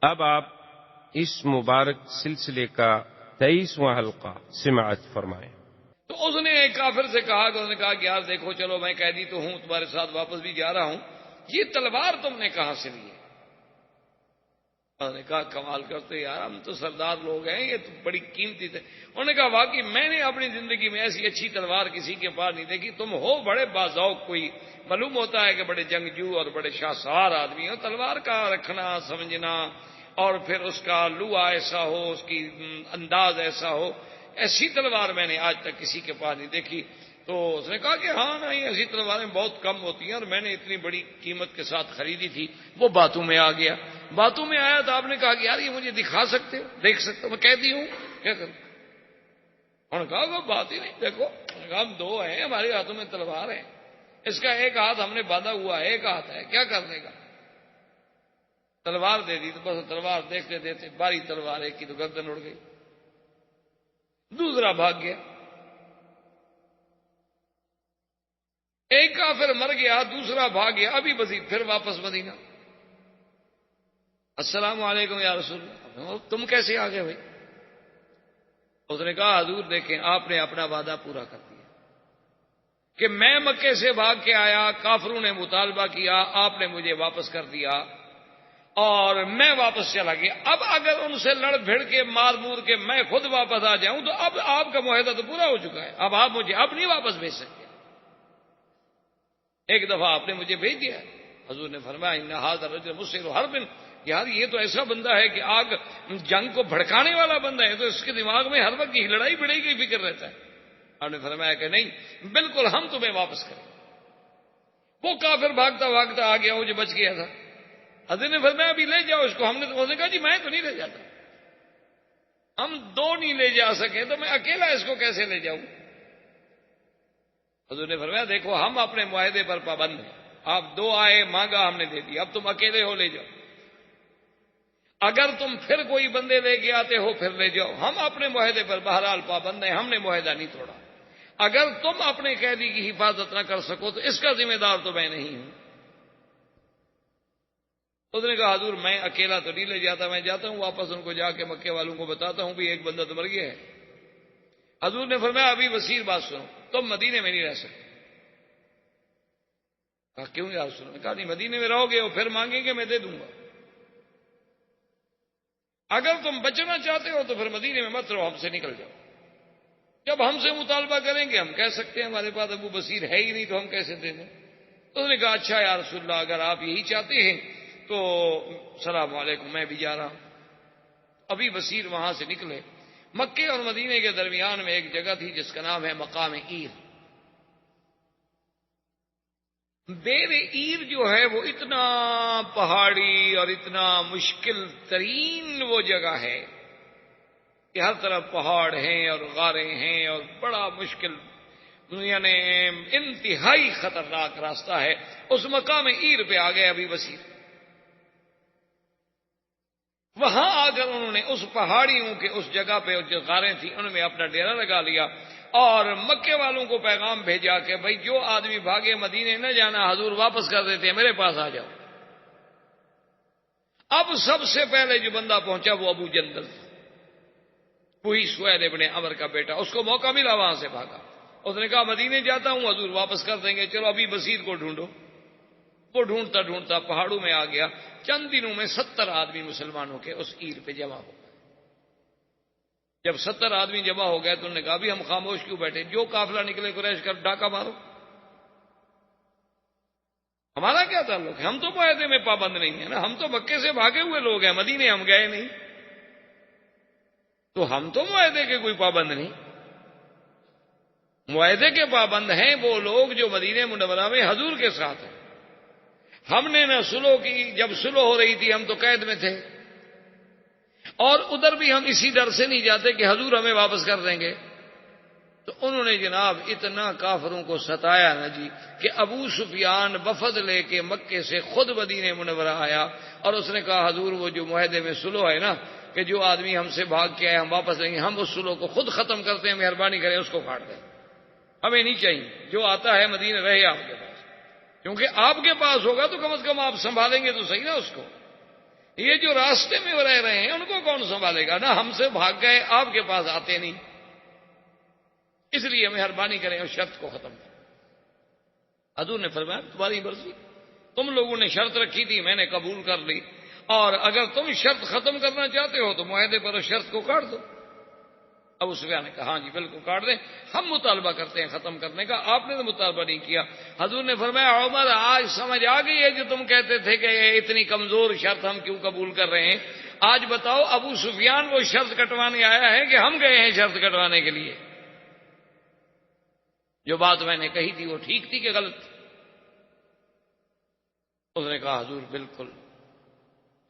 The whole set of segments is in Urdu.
اب آپ اس مبارک سلسلے کا 23واں حلقہ سماعت فرمائیں۔ تو اس نے ایک کافر سے کہا کہ اس نے کہا کہ یار دیکھو چلو میں قیدی تو ہوں، تمہارے ساتھ واپس بھی جا رہا ہوں، یہ تلوار تم نے کہاں سے لی ہے؟ انہوں نے کہا کمال کرتے یار، ہم تو سردار لوگ ہیں، یہ تو بڑی قیمتی تھے۔ انہوں نے کہا واقعی میں نے اپنی زندگی میں ایسی اچھی تلوار کسی کے پاس نہیں دیکھی، تم ہو بڑے باذوق، کوئی معلوم ہوتا ہے کہ بڑے جنگجو اور بڑے شاہسوار آدمی ہو، تلوار کا رکھنا سمجھنا، اور پھر اس کا لوا ایسا ہو، اس کی انداز ایسا ہو، ایسی تلوار میں نے آج تک کسی کے پاس نہیں دیکھی۔ تو اس نے کہا کہ ہاں نہیں، ایسی تلواریں بہت کم ہوتی ہیں اور میں نے اتنی بڑی قیمت کے ساتھ خریدی تھی۔ وہ باتوں میں آ گیا، باتوں میں آیا تو آپ نے کہا کہ یار یہ مجھے دکھا سکتے ہو، دیکھ سکتے ہو؟ میں قیدی ہوں، کیا کروں؟ انہوں نے کہا وہ بات ہی نہیں، دیکھو ہم دو ہیں، ہمارے ہاتھوں میں تلوار ہے، اس کا ایک ہاتھ ہم نے باندھا ہوا ہے، ایک ہاتھ ہے، کیا کر دے گا؟ تلوار دے دی تو بس تلوار دیکھتے دیکھتے باری تلوار ایک کی تو گردن اڑ گئی، دوسرا بھاگ گیا، ایک کافر مر گیا، دوسرا بھاگ گیا، ابھی وزیر پھر واپس مدینہ۔ السلام علیکم یا رسول اللہ، تم کیسے آ گئے بھائی؟ اس نے کہا حضور دیکھیں، آپ نے اپنا وعدہ پورا کر دیا کہ میں مکے سے بھاگ کے آیا، کافروں نے مطالبہ کیا، آپ نے مجھے واپس کر دیا اور میں واپس چلا گیا۔ اب اگر ان سے لڑ بھڑ کے مار مور کے میں خود واپس آ جاؤں تو اب آپ کا معاہدہ تو پورا ہو چکا ہے، اب آپ مجھے اب نہیں واپس بھیج سکتے۔ ایک دفعہ آپ نے مجھے بھیج دیا، حضور نے فرمایا ان ھذا الرجل مسر حرب، یار یہ تو ایسا بندہ ہے کہ آگ جنگ کو بھڑکانے والا بندہ ہے، تو اس کے دماغ میں ہر وقت کی لڑائی بڑائی کی فکر رہتا ہے۔ آپ نے فرمایا کہ نہیں بالکل ہم تمہیں واپس کریں۔ وہ کافر بھاگتا بھاگتا آ گیا، وہ جو بچ گیا تھا، حضرت نے فرمایا ابھی لے جاؤ اس کو۔ ہم نے تو کہا جی میں تو نہیں لے جاتا، ہم دو نہیں لے جا سکے تو میں اکیلا اس کو کیسے لے جاؤں؟ حضور نے فرمایا دیکھو ہم اپنے معاہدے پر پابند ہیں، آپ دو آئے مانگا ہم نے دے دیا، اب تم اکیلے ہو لے جاؤ، اگر تم پھر کوئی بندے لے کے آتے ہو پھر لے جاؤ، ہم اپنے معاہدے پر بہرحال پابند ہیں، ہم نے معاہدہ نہیں توڑا، اگر تم اپنے قیدی کی حفاظت نہ کر سکو تو اس کا ذمہ دار تو میں نہیں ہوں۔ اس نے کہا حضور میں اکیلا تو نہیں لے جاتا، میں جاتا ہوں واپس ان کو جا کے مکے والوں کو بتاتا ہوں بھی ایک بندہ تو مر گیا ہے۔ حضور نے فرمایا ابھی وسیع بات سنو، تم مدینے میں نہیں رہ سکتے۔ کہا کیوں یا رسول اللہ؟ کہا نہیں مدینے میں رہو گے وہ پھر مانگیں گے میں دے دوں گا، اگر تم بچنا چاہتے ہو تو پھر مدینے میں مت رہو، ہم سے نکل جاؤ، جب ہم سے مطالبہ کریں گے ہم کہہ سکتے ہیں ہمارے پاس ابو بصیر ہے ہی نہیں تو ہم کیسے دے دیں؟ تو اس نے کہا اچھا یا رسول اللہ اگر آپ یہی چاہتے ہیں تو السلام علیکم میں بھی جا رہا ہوں۔ ابھی بصیر وہاں سے نکلے، مکے اور مدینے کے درمیان میں ایک جگہ تھی جس کا نام ہے مقام عیر۔ بیر عیر جو ہے وہ اتنا پہاڑی اور اتنا مشکل ترین وہ جگہ ہے کہ ہر طرف پہاڑ ہیں اور غاریں ہیں اور بڑا مشکل، یعنی انتہائی خطرناک راستہ ہے۔ اس مقام عیر پہ آ گئے ابھی بصیر، وہاں آ کر انہوں نے اس پہاڑیوں کے اس جگہ پہ جو غاریں تھیں ان میں اپنا ڈیرا لگا لیا اور مکے والوں کو پیغام بھیجا کہ بھائی جو آدمی بھاگے مدینے نہ جانا، حضور واپس کر دیتے ہیں، میرے پاس آ جاؤ۔ اب سب سے پہلے جو بندہ پہنچا وہ ابو جندل تھا، وہی سہیل ابن عمر کا بیٹا، اس کو موقع ملا وہاں سے بھاگا، اس نے کہا مدینے جاتا ہوں حضور واپس کر دیں گے، چلو ابھی بصیر کو ڈھونڈو۔ وہ ڈھونڈتا ڈھونڈتا پہاڑوں میں آ گیا، چند دنوں میں 70 آدمی مسلمانوں کے اس عیر پہ جمع ہو گئے۔ جب 70 آدمی جمع ہو گئے تو انہوں نے کہا بھی ہم خاموش کیوں بیٹھے، جو قافلہ نکلے قریش کا ڈاکہ مارو، ہمارا کیا تعلق ہے، ہم تو معاہدے میں پابند نہیں ہیں نا، ہم تو مکے سے بھاگے ہوئے لوگ ہیں، مدینے ہم گئے نہیں، تو ہم تو معاہدے کے کوئی پابند نہیں۔ معاہدے کے پابند ہیں وہ لوگ جو مدینے منورہ میں حضور کے ساتھ ہیں، ہم نے نہ سلو کی، جب سلو ہو رہی تھی ہم تو قید میں تھے، اور ادھر بھی ہم اسی ڈر سے نہیں جاتے کہ حضور ہمیں واپس کر دیں گے۔ تو انہوں نے جناب اتنا کافروں کو ستایا نا جی کہ ابو سفیان وفد لے کے مکے سے خود مدینے منورہ آیا اور اس نے کہا حضور وہ جو معاہدے میں سلو ہے نا کہ جو آدمی ہم سے بھاگ کے آئے ہم واپس لیں گے، ہم اس سلو کو خود ختم کرتے ہیں، مہربانی کریں اس کو کاٹ دیں، ہمیں نہیں چاہیے، جو آتا ہے مدینے رہے آپ کے پاس، کیونکہ آپ کے پاس ہوگا تو کم از کم آپ سنبھالیں گے تو صحیح نا اس کو۔ یہ جو راستے میں رہ رہے ہیں ان کو کون سنبھالے گا؟ نہ ہم سے بھاگ گئے، آپ کے پاس آتے نہیں، اس لیے مہربانی کریں اور شرط کو ختم کریں۔ حضور نے فرمایا تمہاری مرضی، تم لوگوں نے شرط رکھی تھی، میں نے قبول کر لی، اور اگر تم شرط ختم کرنا چاہتے ہو تو معاہدے پر اس شرط کو کاٹ دو۔ ابو سفیان نے کہا ہاں جی بالکل کاٹ دیں، ہم مطالبہ کرتے ہیں ختم کرنے کا، آپ نے تو مطالبہ نہیں کیا۔ حضور نے فرمایا عمر آج سمجھ آ گئی ہے جو تم کہتے تھے کہ اتنی کمزور شرط ہم کیوں قبول کر رہے ہیں۔ آج بتاؤ ابو سفیان وہ شرط کٹوانے آیا ہے کہ ہم گئے ہیں شرط کٹوانے کے لیے؟ جو بات میں نے کہی تھی وہ ٹھیک تھی کہ غلط؟ اس نے کہا حضور بالکل،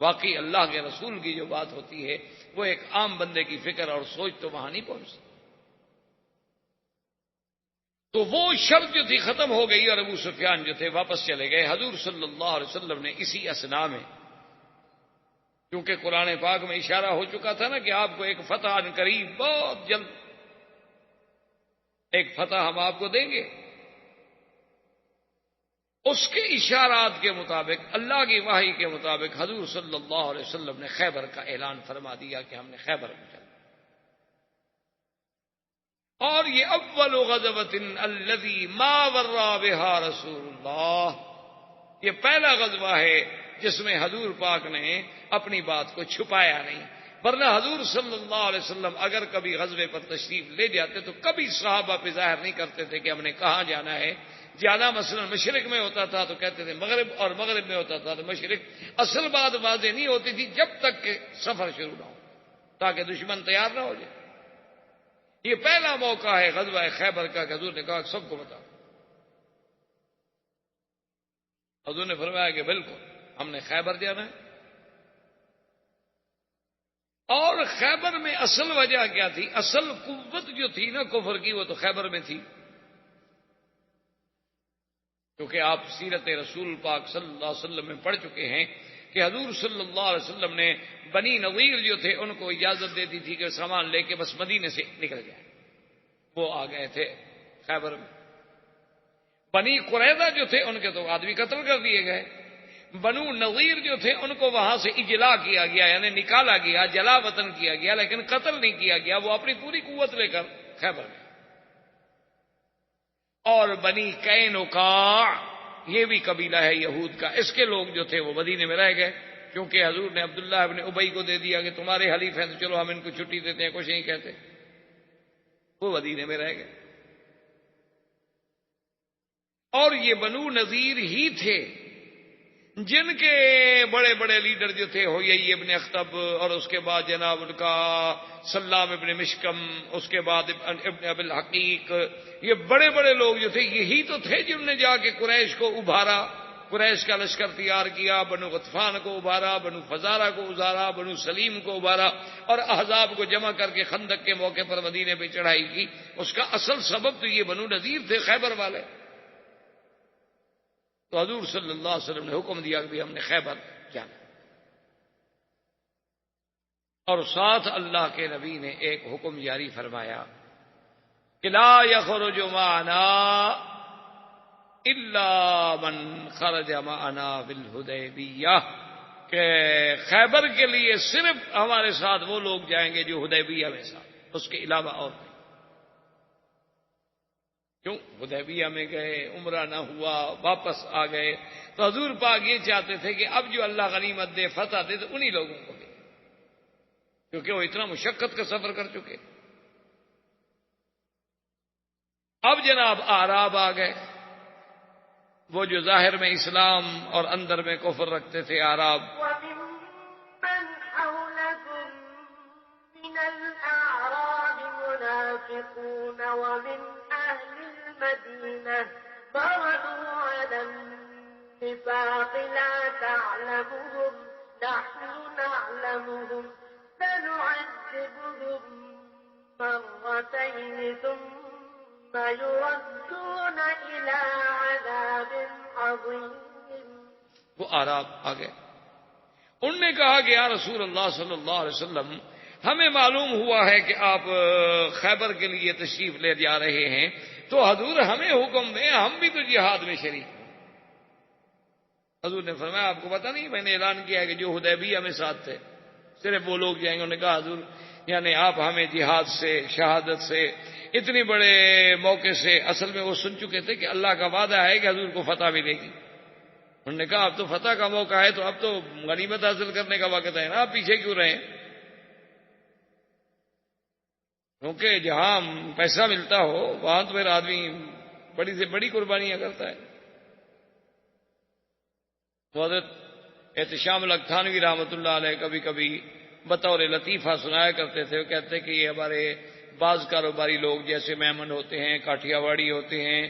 واقعی اللہ کے رسول کی جو بات ہوتی ہے وہ ایک عام بندے کی فکر اور سوچ تو وہاں نہیں پہنچتی۔ تو وہ شرط جو تھی ختم ہو گئی اور ابو سفیان جو تھے واپس چلے گئے۔ حضور صلی اللہ علیہ وسلم نے اسی اثنا میں، کیونکہ قرآن پاک میں اشارہ ہو چکا تھا نا کہ آپ کو ایک فتح قریب، بہت جلد ایک فتح ہم آپ کو دیں گے، اس کے اشارات کے مطابق، اللہ کی وحی کے مطابق حضور صلی اللہ علیہ وسلم نے خیبر کا اعلان فرما دیا کہ ہم نے خیبر میں چلنا۔ اور یہ اول غزوۃ الذی ما ورا بها رسول اللہ، یہ پہلا غزوہ ہے جس میں حضور پاک نے اپنی بات کو چھپایا نہیں، ورنہ حضور صلی اللہ علیہ وسلم اگر کبھی غزوے پر تشریف لے جاتے تو کبھی صحابہ پہ ظاہر نہیں کرتے تھے کہ ہم نے کہاں جانا ہے۔ جانا مثلا مشرق میں ہوتا تھا تو کہتے تھے مغرب، اور مغرب میں ہوتا تھا تو مشرق۔ اصل بات واضح نہیں ہوتی تھی جب تک کہ سفر شروع نہ ہو، تاکہ دشمن تیار نہ ہو جائے۔ یہ پہلا موقع ہے غزوہ خیبر کا کہ حضور نے کہا سب کو بتاؤ۔ حضور نے فرمایا کہ بالکل ہم نے خیبر جانا ہے۔ اور خیبر میں اصل وجہ کیا تھی؟ اصل قوت جو تھی نا کفر کی وہ تو خیبر میں تھی، کیونکہ آپ سیرت رسول پاک صلی اللہ علیہ وسلم میں پڑھ چکے ہیں کہ حضور صلی اللہ علیہ وسلم نے بنی نظیر جو تھے ان کو اجازت دے دی تھی کہ سامان لے کے بس مدینے سے نکل جائیں، وہ آ گئے تھے خیبر میں۔ بنی قریظہ جو تھے ان کے تو آدمی قتل کر دیے گئے، بنو نظیر جو تھے ان کو وہاں سے اجلا کیا گیا، یعنی نکالا گیا، جلا وطن کیا گیا، لیکن قتل نہیں کیا گیا، وہ اپنی پوری قوت لے کر خیبر میں۔ اور بنی قینقاع یہ بھی قبیلہ ہے یہود کا، اس کے لوگ جو تھے وہ مدینے میں رہ گئے، کیونکہ حضور نے عبداللہ ابن ابی کو دے دیا کہ تمہارے حلیف ہیں تو چلو ہم ان کو چھٹی دیتے ہیں، کچھ نہیں کہتے، وہ مدینے میں رہ گئے۔ اور یہ بنو نذیر ہی تھے جن کے بڑے بڑے لیڈر جو تھے ہوئی ابن اخطب، اور اس کے بعد جناب ان کا سلام ابن مشکم، اس کے بعد ابن ابی الحقیق، یہ بڑے بڑے لوگ جو تھے یہی تو تھے جنہوں نے جا کے قریش کو ابھارا، قریش کا لشکر تیار کیا، بنو غطفان کو ابھارا، بنو فزارہ کو ابھارا، بنو سلیم کو ابھارا، اور احزاب کو جمع کر کے خندق کے موقع پر مدینے پہ چڑھائی کی۔ اس کا اصل سبب تو یہ بنو نذیر تھے، خیبر والے۔ تو حضور صلی اللہ علیہ وسلم نے حکم دیا کہ ہم نے خیبر جانا، اور ساتھ اللہ کے نبی نے ایک حکم جاری فرمایا کہ لا یخرج معنا الا من خرج معنا بالحدیبیہ، کہ خیبر کے لیے صرف ہمارے ساتھ وہ لوگ جائیں گے جو حدیبیہ میں ساتھ، اس کے علاوہ اور نہیں۔ کیوں؟ حدیبیہ میں گئے، عمرہ نہ ہوا، واپس آ گئے، تو حضور پاک یہ چاہتے تھے کہ اب جو اللہ غنیمت دے، فتح دے، تو انہی لوگوں کو دے، کیونکہ وہ اتنا مشقت کا سفر کر چکے۔ اب جناب اعراب آ گئے، وہ جو ظاہر میں اسلام اور اندر میں کفر رکھتے تھے اعراب۔ وَمِمَّنْ حَوْلَكُمْ مِنَ الْأَعْرَابِ مُنَافِقُونَ وَمِنْ أَهْلِ الْمَدِينَةِ مَرَدُوا عَلَى النِّفَاقِ لَا تَعْلَمُهُمْ نَحْنُ نَعْلَمُهُمْ سَنُعَذِّبُهُم مَّرَّتَيْنِ ثُمَّ يُرَدُّونَ إِلَىٰ عَذَابٍ عَظِيمٍ۔ وہ اعراب آ گئے، انہوں نے کہا کہ یا رسول اللہ صلی اللہ علیہ وسلم، ہمیں معلوم ہوا ہے کہ آپ خیبر کے لیے تشریف لے جا رہے ہیں، تو حضور ہمیں حکم دیں، ہم بھی تو جہاد میں شریک ہیں۔ حضور نے فرمایا آپ کو پتہ نہیں میں نے اعلان کیا ہے کہ جو حدیبیہ میں ساتھ تھے صرف وہ لوگ جائیں گے. انہوں نے کہا حضور یعنی آپ ہمیں جہاد سے شہادت سے اتنے بڑے موقع سے اصل میں وہ سن چکے تھے کہ اللہ کا وعدہ ہے کہ حضور کو فتح ملے گی. انہوں نے کہا اب تو فتح کا موقع ہے تو اب تو غنیمت حاصل کرنے کا وقت ہے نا, آپ پیچھے کیوں رہیں؟ کیونکہ جہاں پیسہ ملتا ہو وہاں تو پھر آدمی بڑی سے بڑی قربانیاں کرتا ہے. حضرت احتشام الکتھانوی رحمۃ اللہ علیہ کبھی کبھی بطور لطیفہ سنایا کرتے تھے. وہ کہتے کہ یہ ہمارے بعض کاروباری لوگ جیسے میمن ہوتے ہیں, کاٹھیا واڑی ہوتے ہیں,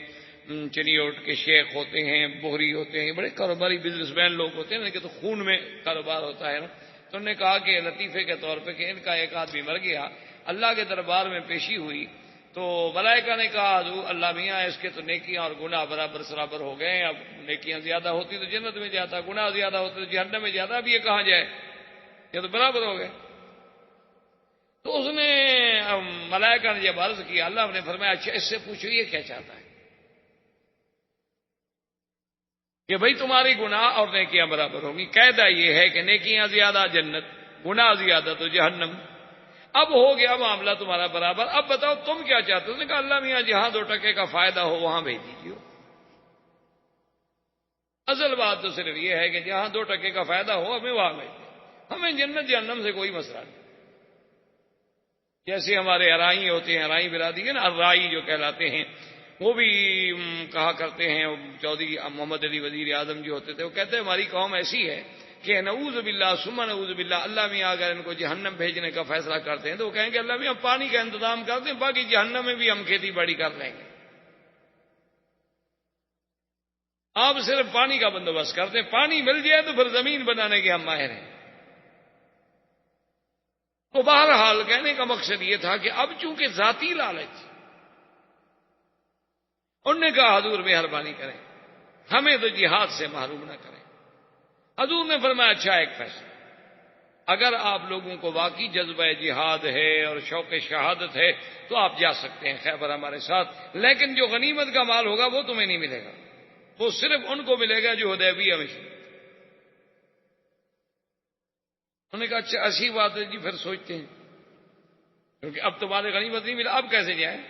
چنیوٹ کے شیخ ہوتے ہیں, بوہری ہوتے ہیں, بڑے کاروباری بزنس مین لوگ ہوتے ہیں کہ تو خون میں کاروبار ہوتا ہے نا. تو انہوں نے کہا کہ لطیفے کے طور پہ کہ ان کا ایک آدمی مر گیا, اللہ کے دربار میں پیشی ہوئی تو ملائکہ نے کہا حضور اللہ میاں اس کے تو نیکیاں اور گناہ برابر سرابر ہو گئے, اب نیکیاں زیادہ ہوتی تو جنت میں جاتا, گناہ زیادہ ہوتے تو جہنم میں جاتا, اب یہ کہاں جائے, یہ تو برابر ہو گئے. تو اس نے ملائکہ نے جب عرض کیا اللہ نے فرمایا اچھا اس سے پوچھو یہ کیا چاہتا ہے کہ بھئی تمہاری گناہ اور نیکیاں برابر ہوگی. قاعدہ یہ ہے کہ نیکیاں زیادہ جنت, گناہ زیادہ تو جہنم. اب ہو گیا معاملہ تمہارا برابر, اب بتاؤ تم کیا چاہتے ہو؟ اس نے کہا اللہ میاں جہاں 2 ٹکے کا فائدہ ہو وہاں بھیج دیجیے. اصل بات تو صرف یہ ہے کہ جہاں 2 ٹکے کا فائدہ ہو ہمیں وہاں بھیج دیں, ہمیں جنت جہنم سے کوئی مسئلہ نہیں. جیسے ہمارے ارائی ہوتے ہیں, ارائی برادری ہے نا, ارائی جو کہلاتے ہیں, وہ بھی کہا کرتے ہیں, چودھری محمد علی وزیر اعظم جو ہوتے تھے وہ کہتے ہیں ہماری قوم ایسی ہے کہ نعوذ باللہ ثم نعوذ باللہ, اللہ میاں اگر ان کو جہنم بھیجنے کا فیصلہ کرتے ہیں تو وہ کہیں گے اللہ میاں پانی کا انتظام کر دیں, باقی جہنم میں بھی ہم کھیتی باڑی کر لیں گے, آپ صرف پانی کا بندوبست کر دیں, پانی مل جائے تو پھر زمین بنانے کے ہم ماہر ہیں. تو بہرحال کہنے کا مقصد یہ تھا کہ اب چونکہ ذاتی لالچ, انہوں نے کہا حضور مہربانی کریں ہمیں تو جہاد سے محروم نہ کریں. حضور نے فرمایا اچھا ایک فیصلہ, اگر آپ لوگوں کو واقعی جذبہ جہاد ہے اور شوق شہادت ہے تو آپ جا سکتے ہیں خیبر ہمارے ساتھ, لیکن جو غنیمت کا مال ہوگا وہ تمہیں نہیں ملے گا, وہ صرف ان کو ملے گا جو حدیبیہ میں شریک. انہوں نے کہا اچھا ایسی بات ہے جی, پھر سوچتے ہیں کیونکہ اب تمہارے غنیمت نہیں ملا, اب کیسے جائیں.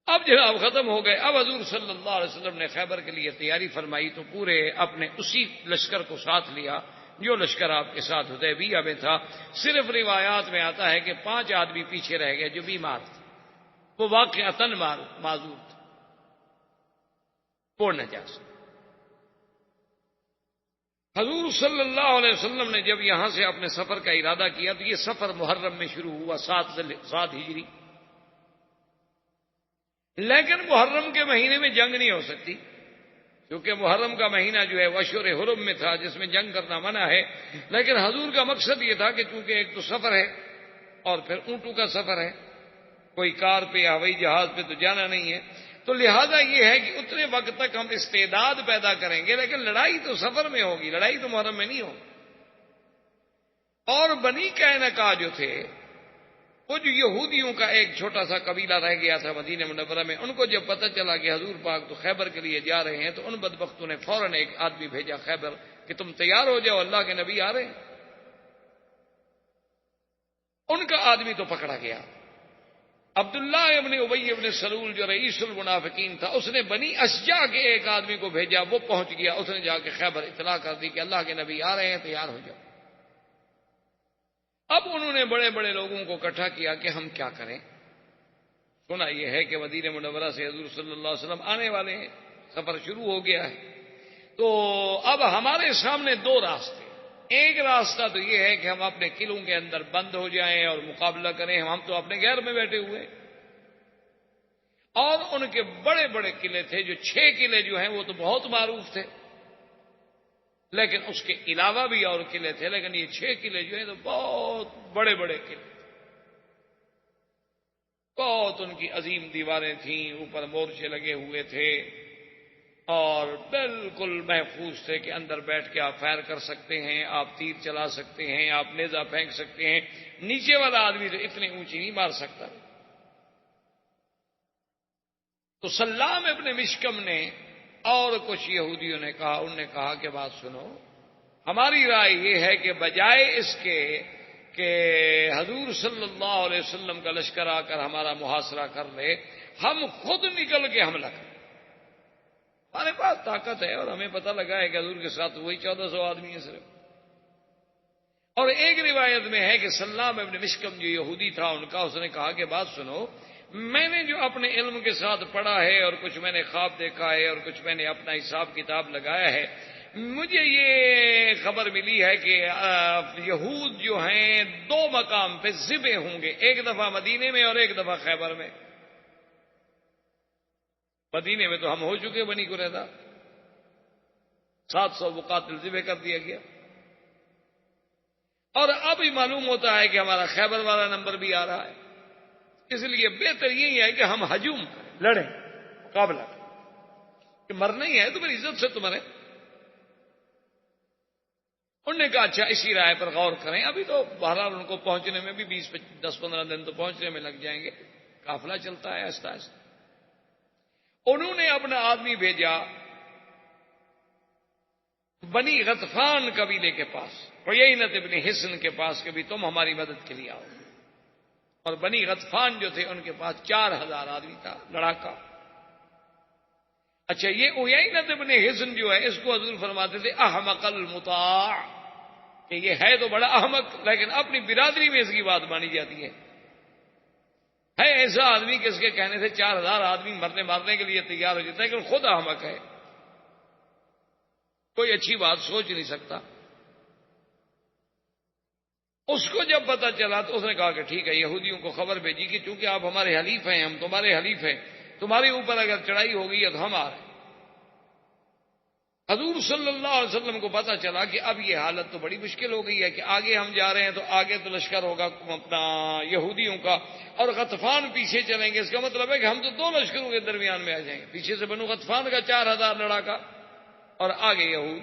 اب جناب ختم ہو گئے. اب حضور صلی اللہ علیہ وسلم نے خیبر کے لیے تیاری فرمائی تو پورے اپنے اسی لشکر کو ساتھ لیا جو لشکر آپ کے ساتھ حدیبیہ میں تھا. صرف روایات میں آتا ہے کہ 5 آدمی پیچھے رہ گئے جو بیمار تھے, وہ واقعتاً معذور تھے, وہ نہ جا سکے. حضور صلی اللہ علیہ وسلم نے جب یہاں سے اپنے سفر کا ارادہ کیا تو یہ سفر محرم میں شروع ہوا 7 ہجری, لیکن محرم کے مہینے میں جنگ نہیں ہو سکتی کیونکہ محرم کا مہینہ جو ہے وہ اشہر حرم میں تھا جس میں جنگ کرنا منع ہے. لیکن حضور کا مقصد یہ تھا کہ چونکہ ایک تو سفر ہے اور پھر اونٹوں کا سفر ہے, کوئی کار پہ یا ہوائی جہاز پہ تو جانا نہیں ہے, تو لہذا یہ ہے کہ اتنے وقت تک ہم استعداد پیدا کریں گے, لیکن لڑائی تو سفر میں ہوگی, لڑائی تو محرم میں نہیں ہوگی. اور بنی قینقاع جو تھے وہ جو یہودیوں کا ایک چھوٹا سا قبیلہ رہ گیا تھا مدینہ منورہ میں, ان کو جب پتہ چلا کہ حضور پاک تو خیبر کے لیے جا رہے ہیں تو ان بدبختوں نے فوراً ایک آدمی بھیجا خیبر کہ تم تیار ہو جاؤ, اللہ کے نبی آ رہے ہیں. ان کا آدمی تو پکڑا گیا. عبداللہ ابن ابی ابن سلول جو رئیس المنافقین تھا اس نے بنی اشجع کے ایک آدمی کو بھیجا, وہ پہنچ گیا, اس نے جا کے خیبر اطلاع کر دی کہ اللہ کے نبی آ رہے ہیں تیار ہو جاؤ. اب انہوں نے بڑے بڑے لوگوں کو اکٹھا کیا کہ ہم کیا کریں. سنا یہ ہے کہ مدینہ منورہ سے حضور صلی اللہ علیہ وسلم آنے والے ہیں, سفر شروع ہو گیا ہے, تو اب ہمارے سامنے 2 راستے. ایک راستہ تو یہ ہے کہ ہم اپنے قلعوں کے اندر بند ہو جائیں اور مقابلہ کریں, ہم تو اپنے گھر میں بیٹھے ہوئے. اور ان کے بڑے بڑے قلعے تھے, جو 6 قلعے جو ہیں وہ تو بہت معروف تھے, لیکن اس کے علاوہ بھی اور قلعے تھے, لیکن یہ 6 قلعے جو ہیں تو بہت بڑے بڑے قلعے, بہت ان کی عظیم دیواریں تھیں, اوپر مورچے لگے ہوئے تھے اور بالکل محفوظ تھے کہ اندر بیٹھ کے آپ فائر کر سکتے ہیں, آپ تیر چلا سکتے ہیں, آپ نیزہ پھینک سکتے ہیں. نیچے والا آدمی تو اتنی اونچی نہیں مار سکتا. تو سلام ابن مشکم نے اور کچھ یہودیوں نے کہا، انہوں نے کہا کہ بات سنو، ہماری رائے یہ ہے کہ بجائے اس کے کہ حضور صلی اللہ علیہ وسلم کا لشکر آ کر ہمارا محاصرہ کر لے، ہم خود نکل کے حملہ کریں۔ ہمارے پاس طاقت ہے اور ہمیں پتہ لگا ہے کہ حضور کے ساتھ وہی 1400 آدمی ہیں صرف۔ اور ایک روایت میں ہے کہ سلام ابن مشکم جو یہودی تھا ان کا، اس نے کہا کہ بات سنو، میں نے جو اپنے علم کے ساتھ پڑھا ہے اور کچھ میں نے خواب دیکھا ہے اور کچھ میں نے اپنا حساب کتاب لگایا ہے، مجھے یہ خبر ملی ہے کہ یہود جو ہیں 2 مقام پہ ذبح ہوں گے، ایک دفعہ مدینے میں اور ایک دفعہ خیبر میں۔ مدینے میں تو ہم ہو چکے، بنی قریظہ 700 مقاتل ذبح کر دیا گیا، اور اب ہی معلوم ہوتا ہے کہ ہمارا خیبر والا نمبر بھی آ رہا ہے۔ اس لیے بہتر یہی ہے کہ ہم ہجوم کریں، لڑیں، مقابلہ کریں، کہ مرنا ہی ہے تو میری عزت سے تو مریں۔ انہوں نے کہا اچھا اسی رائے پر غور کریں، ابھی تو بہرحال ان کو پہنچنے میں بھی 10-15 دن تو پہنچنے میں لگ جائیں گے، قافلہ چلتا ہے آہستہ آہستہ۔ انہوں نے اپنا آدمی بھیجا بنی غطفان قبیلے کے پاس، عیینۃ ابن حصن کے پاس، کہ بھی تم ہماری مدد کے لیے آؤ۔ اور بنی غطفان جو تھے ان کے پاس 4000 آدمی تھا، لڑاکا۔ اچھا یہ عیینۃ ابن حصن جو ہے اس کو حضور فرماتے تھے احمق المطاع، کہ یہ ہے تو بڑا احمق لیکن اپنی برادری میں اس کی بات مانی جاتی ہے ایسا آدمی کہ اس کے کہنے سے 4000 آدمی مارنے کے لیے تیار ہو جاتا ہے، لیکن خود احمق ہے، کوئی اچھی بات سوچ نہیں سکتا۔ اس کو جب پتا چلا تو اس نے کہا کہ ٹھیک ہے، یہودیوں کو خبر بھیجی کہ چونکہ آپ ہمارے حلیف ہیں، ہم تمہارے حلیف ہیں، تمہارے اوپر اگر چڑھائی ہو گئی ہے تو ہم آ رہے ہیں۔ حضور صلی اللہ علیہ وسلم کو پتا چلا کہ اب یہ حالت تو بڑی مشکل ہو گئی ہے کہ آگے ہم جا رہے ہیں تو آگے تو لشکر ہوگا اپنا یہودیوں کا، اور غطفان پیچھے چلیں گے، اس کا مطلب ہے کہ ہم تو 2 لشکروں کے درمیان میں آ جائیں گے، پیچھے سے بنو غطفان کا 4000 لڑاکا اور آگے یہود۔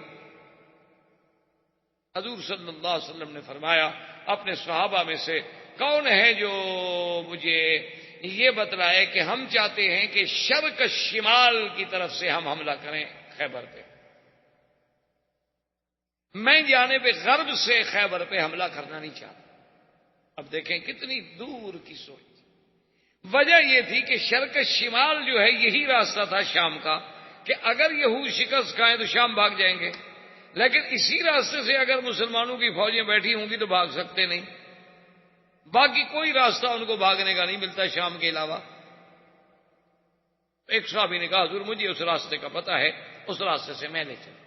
حضور صلی اللہ علیہ وسلم نے فرمایا اپنے صحابہ میں سے کون ہے جو مجھے یہ بتلائے کہ ہم چاہتے ہیں کہ شرق شمال کی طرف سے ہم حملہ کریں خیبر پہ، میں جانب غرب سے خیبر پہ حملہ کرنا نہیں چاہتا۔ اب دیکھیں کتنی دور کی سوچ۔ وجہ یہ تھی کہ شرق شمال جو ہے یہی راستہ تھا شام کا، کہ اگر یہود شکست کھائیں تو شام بھاگ جائیں گے، لیکن اسی راستے سے اگر مسلمانوں کی فوجیں بیٹھی ہوں گی تو بھاگ سکتے نہیں، باقی کوئی راستہ ان کو بھاگنے کا نہیں ملتا شام کے علاوہ۔ ایک صحابی نے کہا حضور مجھے اس راستے کا پتہ ہے، اس راستے سے میں لے چلوں۔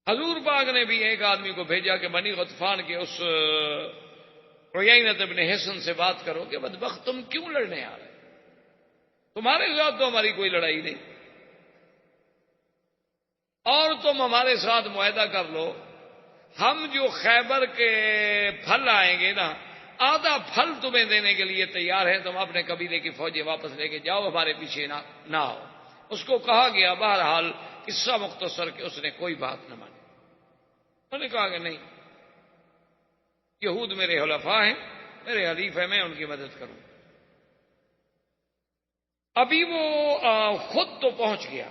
حضور پاک نے بھی ایک آدمی کو بھیجا کہ بنی غطفان کے اس عیینۃ ابن حصن سے بات کرو کہ بدبخت تم کیوں لڑنے آ رہے، تمہارے ساتھ تو ہماری کوئی لڑائی نہیں، اور تم ہمارے ساتھ معاہدہ کر لو، ہم جو خیبر کے پھل آئیں گے نا، آدھا پھل تمہیں دینے کے لیے تیار ہیں، تم اپنے قبیلے کی فوجیں واپس لے کے جاؤ، ہمارے پیچھے نہ آؤ۔ اس کو کہا گیا، بہرحال قصہ مختصر کہ اس نے کوئی بات نہ مانی۔ انہوں نے کہا کہ نہیں، یہود میرے حلفاء ہیں، میرے حلیف ہیں، میں ان کی مدد کروں۔ ابھی وہ خود تو پہنچ گیا،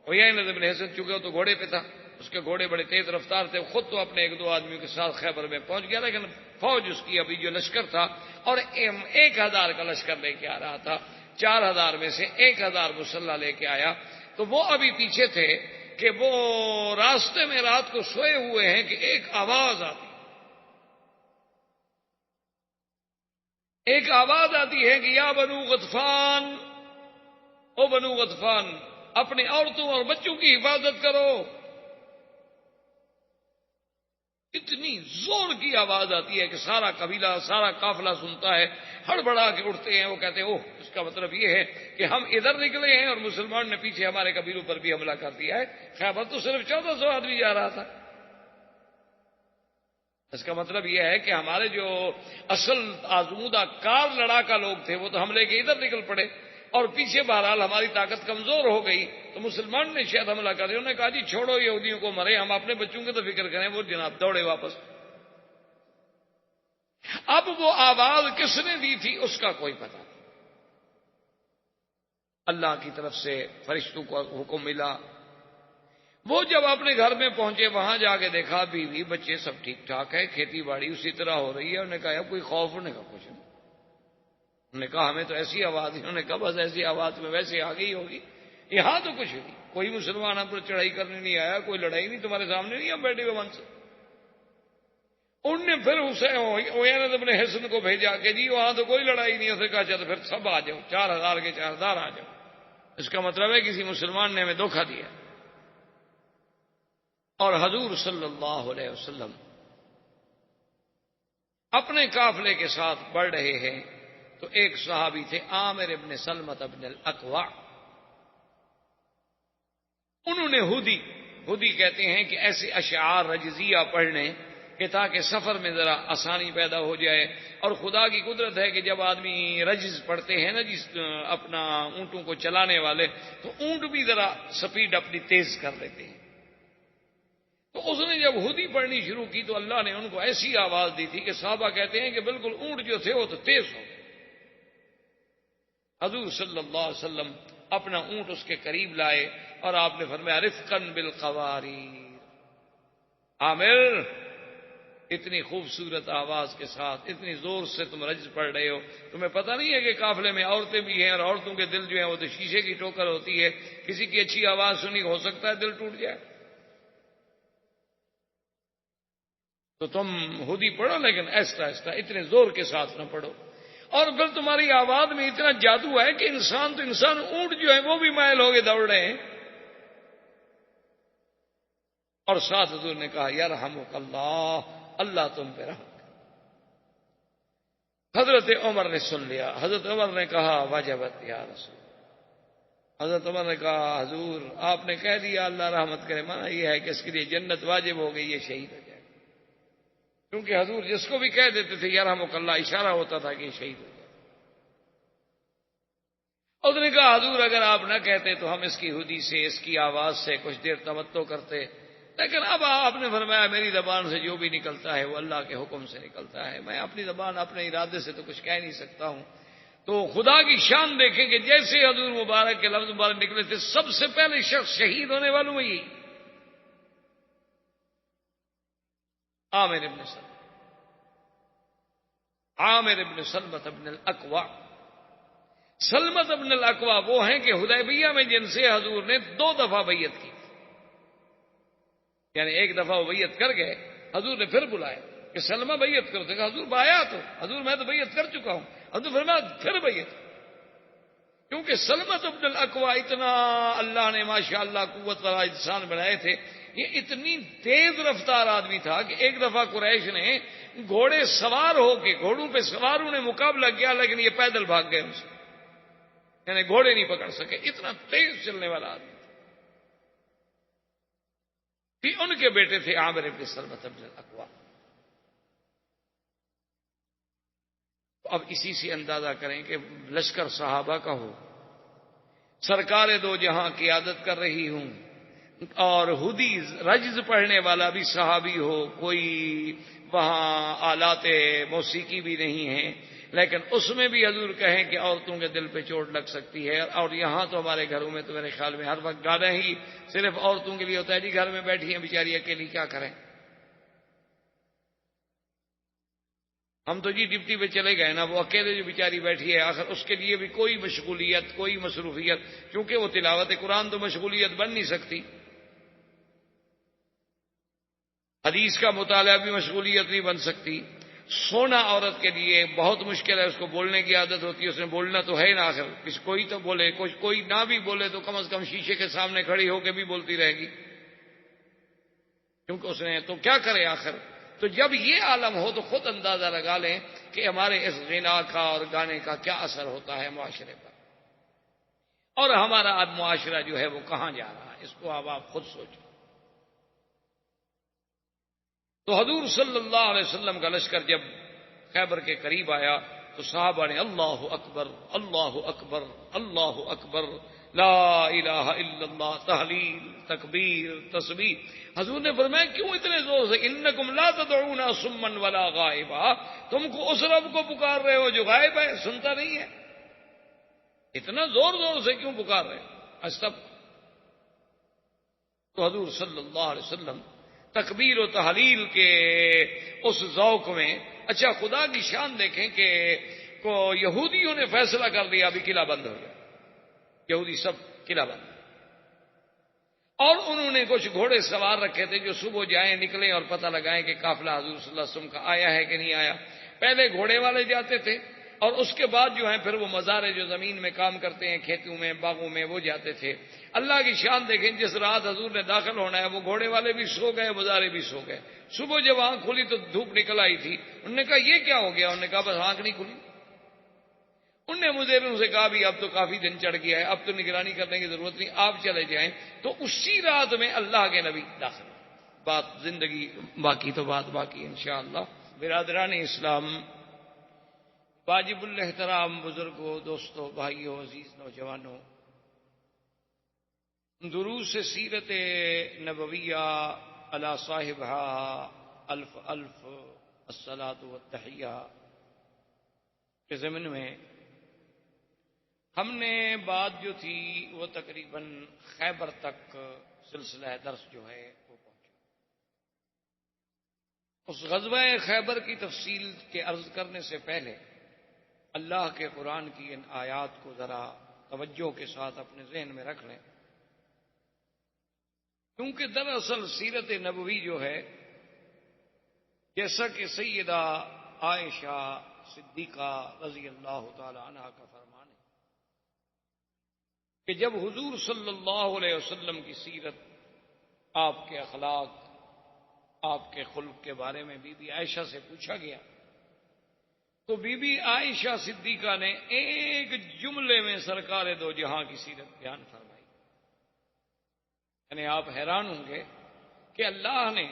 عیینۃ ابن حصن چونکہ وہ تو گھوڑے پہ تھا، اس کے گھوڑے بڑے تیز رفتار تھے، خود تو اپنے 1-2 آدمیوں کے ساتھ خیبر میں پہنچ گیا، لیکن فوج اس کی ابھی جو لشکر تھا، اور 1000 کا لشکر لے کے آ رہا تھا، 4000 میں سے 1000 مسلح لے کے آیا، تو وہ ابھی پیچھے تھے کہ وہ راستے میں رات کو سوئے ہوئے ہیں کہ ایک آواز آتی ہے کہ یا بنو غطفان، او بنو غطفان، اپنے عورتوں اور بچوں کی حفاظت کرو۔ اتنی زور کی آواز آتی ہے کہ سارا قبیلہ، سارا قافلہ سنتا ہے، ہڑبڑا کے اٹھتے ہیں، وہ کہتے ہیں اوہ، اس کا مطلب یہ ہے کہ ہم ادھر نکلے ہیں اور مسلمان نے پیچھے ہمارے قبیلوں پر بھی حملہ کر دیا ہے، خیبر تو صرف 1400 آدمی جا رہا تھا۔ اس کا مطلب یہ ہے کہ ہمارے جو اصل آزمودہ کار لڑاکا لوگ تھے وہ تو حملے کے ادھر نکل پڑے، اور پیچھے بہرحال ہماری طاقت کمزور ہو گئی تو مسلمان نے شاید حملہ کر دیا۔ انہوں نے کہا جی چھوڑو یہودیوں کو مرے، ہم اپنے بچوں کی تو فکر کریں۔ وہ جناب دوڑے واپس۔ اب وہ آواز کس نے دی تھی اس کا کوئی پتہ نہیں، اللہ کی طرف سے فرشتوں کو حکم ملا. وہ جب اپنے گھر میں پہنچے وہاں جا کے دیکھا بیوی بچے سب ٹھیک ٹھاک ہے, کھیتی باڑی اسی طرح ہو رہی ہے. انہوں نے کہا کوئی خوف؟ انہوں نے کہا کچھ نہیں. انہوں نے کہا ہمیں تو ایسی آواز ہے. انہوں نے کہا بس ایسی آواز میں ویسے آ گئی ہوگی, یہاں تو کچھ نہیں, کوئی مسلمان ہم پر چڑھائی کرنے نہیں آیا, کوئی لڑائی نہیں, تمہارے سامنے نہیں ہم بیٹھے ہوئے من سے. انہوں نے پھر اسے اپنے حسن کو بھیجا کہ جی وہاں تو کوئی لڑائی نہیں. اسے کہا چلو پھر سب آ جاؤ, 4000 کے 4000 آ جاؤ. اس کا مطلب ہے کسی مسلمان نے ہمیں دھوکہ دیا. اور حضور صلی اللہ علیہ وسلم اپنے قافلے کے ساتھ بڑھ رہے ہیں تو ایک صحابی تھے عامر ابن سلمۃ ابن الاکوع. انہوں نے ہودی کہتے ہیں کہ ایسے اشعار رجزیہ پڑھنے کہ تاکہ سفر میں ذرا آسانی پیدا ہو جائے. اور خدا کی قدرت ہے کہ جب آدمی رجز پڑھتے ہیں نا جس اپنا اونٹوں کو چلانے والے, تو اونٹ بھی ذرا سپیڈ اپنی تیز کر لیتے ہیں. تو اس نے جب ہودی پڑھنی شروع کی تو اللہ نے ان کو ایسی آواز دی تھی کہ صحابہ کہتے ہیں کہ بالکل اونٹ جو تھے وہ تو تیز ہو گئے. حضور صلی اللہ علیہ وسلم اپنا اونٹ اس کے قریب لائے اور آپ نے فرمایا رفقاً بالقواریر. عامر, اتنی خوبصورت آواز کے ساتھ اتنی زور سے تم رجز پڑھ رہے ہو, تمہیں پتہ نہیں ہے کہ قافلے میں عورتیں بھی ہیں اور عورتوں کے دل جو ہیں وہ تو شیشے کی ٹوکر ہوتی ہے, کسی کی اچھی آواز سنی ہو سکتا ہے دل ٹوٹ جائے. تو تم ہودی پڑھو لیکن ایسا ایسا اتنے زور کے ساتھ نہ پڑھو. اور پھر تمہاری آواز میں اتنا جادو ہے کہ انسان اونٹ جو ہے وہ بھی مائل ہو کے دوڑ رہے ہیں. اور ساتھ حضور نے کہا یرحمک اللہ, اللہ تم پہ رحم کرے. حضرت عمر نے سن لیا. حضرت عمر نے کہا وجبت یا رسول. حضرت عمر نے کہا حضور آپ نے کہہ دیا اللہ رحمت کرے, مانا یہ ہے کہ اس کے لیے جنت واجب ہو گئی, یہ شہید ہو جائے. کیونکہ حضور جس کو بھی کہہ دیتے تھے یرحمک اللہ, اشارہ ہوتا تھا کہ یہ شہید ہو جائے. اس نے کہا حضور اگر آپ نہ کہتے تو ہم اس کی ہودی سے, اس کی آواز سے کچھ دیر تمتع کرتے, لیکن اب آپ نے فرمایا میری زبان سے جو بھی نکلتا ہے وہ اللہ کے حکم سے نکلتا ہے, میں اپنی زبان اپنے ارادے سے تو کچھ کہہ نہیں سکتا ہوں. تو خدا کی شان دیکھیں کہ جیسے حضور مبارک کے لفظ مبارک نکلے تھے سب سے پہلے شخص شہید ہونے والوں میں یہی عامر ابن سلمۃ ابن الاکوع. سلمت ابن الاکوع وہ ہیں کہ حدیبیہ میں جن سے حضور نے 2 دفعہ بیعت کی, یعنی ایک دفعہ وہ بیعت کر گئے, حضور نے پھر بلایا کہ سلمہ بیعت کرو. تو حضور بایا تو حضور میں تو بیعت کر چکا ہوں. حضور فرمایا پھر بیعت, کیونکہ سلمت ابن الاکوع اتنا اللہ نے ماشاءاللہ قوت والا انسان بنائے تھے. یہ اتنی تیز رفتار آدمی تھا کہ ایک دفعہ قریش نے گھوڑے سوار ہو کے, گھوڑوں پہ سوار انہیں مقابلہ کیا, لیکن یہ پیدل بھاگ گئے ان سے, یعنی گھوڑے نہیں پکڑ سکے, اتنا تیز چلنے والا آدمی. پھر ان کے بیٹے تھے عامر ابن سلمۃ ابن الاکوع. اب اسی سے اندازہ کریں کہ لشکر صحابہ کا ہو, سرکار دو جہاں قیادت کر رہی ہوں, اور ہودی رجز پڑھنے والا بھی صحابی ہو, کوئی وہاں آلات موسیقی بھی نہیں ہیں, لیکن اس میں بھی حضور کہیں کہ عورتوں کے دل پہ چوٹ لگ سکتی ہے. اور یہاں تو ہمارے گھروں میں تو میرے خیال میں ہر وقت گانا ہی صرف عورتوں کے لیے ہوتا ہے, جی گھر میں بیٹھی ہیں بیچاری اکیلی کیا کریں. ہم تو جی ڈپٹی پہ چلے گئے نا, وہ اکیلے جو بیچاری بیٹھی ہے آخر اس کے لیے بھی کوئی مشغولیت کوئی مصروفیت, کیونکہ وہ تلاوت قرآن تو مشغولیت بن نہیں سکتی, حدیث کا مطالعہ بھی مشغولیت نہیں بن سکتی. سونا عورت کے لیے بہت مشکل ہے, اس کو بولنے کی عادت ہوتی ہے, اس نے بولنا تو ہے نا, آخر کوئی تو بولے, کوئی نہ بھی بولے تو کم از کم شیشے کے سامنے کھڑی ہو کے بھی بولتی رہے گی, کیونکہ اس نے تو کیا کرے آخر. تو جب یہ عالم ہو تو خود اندازہ لگا لیں کہ ہمارے اس غنا کا اور گانے کا کیا اثر ہوتا ہے معاشرے پر, اور ہمارا اب معاشرہ جو ہے وہ کہاں جا رہا ہے, اس کو اب آپ خود سوچیں. تو حضور صلی اللہ علیہ وسلم کا لشکر جب خیبر کے قریب آیا تو صحابہ نے اللہ اکبر اللہ اکبر اللہ اکبر لا الہ الا اللہ, تحلیل تکبیر تسبیح. حضور نے فرمایا کیوں اتنے زور سے, انکم لا تدعون صما ولا غائبا, تم کو اس رب کو پکار رہے ہو جو غائب ہے, سنتا نہیں ہے. اتنا زور زور سے کیوں پکار رہے استب؟ تو حضور صلی اللہ علیہ وسلم تکبیر و تحلیل کے اس ذوق میں، اچھا خدا کی شان دیکھیں کہ یہودیوں نے فیصلہ کر دیا ابھی قلعہ بند ہو گیا، یہودی سب قلعہ بند، اور انہوں نے کچھ گھوڑے سوار رکھے تھے جو صبح جائیں نکلیں اور پتہ لگائیں کہ قافلہ حضور صلی اللہ علیہ وسلم کا آیا ہے کہ نہیں آیا۔ پہلے گھوڑے والے جاتے تھے اور اس کے بعد جو ہیں پھر وہ مزارے جو زمین میں کام کرتے ہیں، کھیتوں میں باغوں میں، وہ جاتے تھے۔ اللہ کی شان دیکھیں، جس رات حضور نے داخل ہونا ہے وہ گھوڑے والے بھی سو گئے، مزارے بھی سو گئے۔ صبح جب آنکھ کھلی تو دھوپ نکل آئی تھی، انہوں نے کہا یہ کیا ہو گیا؟ انہوں نے کہا بس آنکھ نہیں کھلی۔ انہوں نے مضروں سے کہا بھی اب تو کافی دن چڑھ گیا ہے، اب تو نگرانی کرنے کی ضرورت نہیں، آپ چلے جائیں۔ تو اسی رات میں اللہ کے نبی داخل۔ بات زندگی باقی تو بات باقی انشاءاللہ۔ برادران اسلام، واجب الاحترام بزرگوں، دوستوں، بھائیوں، عزیز نوجوانوں، دروس سیرت نبویہ علی صاحبہ الف الف الصلاۃ والتحیہ کے ضمن میں ہم نے بات جو تھی وہ تقریباً خیبر تک سلسلہ درس جو ہے وہ پہنچا۔ اس غزوہ خیبر کی تفصیل کے عرض کرنے سے پہلے اللہ کے قرآن کی ان آیات کو ذرا توجہ کے ساتھ اپنے ذہن میں رکھ لیں، کیونکہ دراصل سیرت نبوی جو ہے، جیسا کہ سیدہ عائشہ صدیقہ رضی اللہ تعالی عنہا کا فرمان ہے کہ جب حضور صلی اللہ علیہ وسلم کی سیرت، آپ کے اخلاق، آپ کے خلق کے بارے میں بی بی عائشہ سے پوچھا گیا تو بی بی عائشہ صدیقہ نے ایک جملے میں سرکار دو جہاں کی سیرت بیان فرمائی۔ یعنی آپ حیران ہوں گے کہ اللہ نے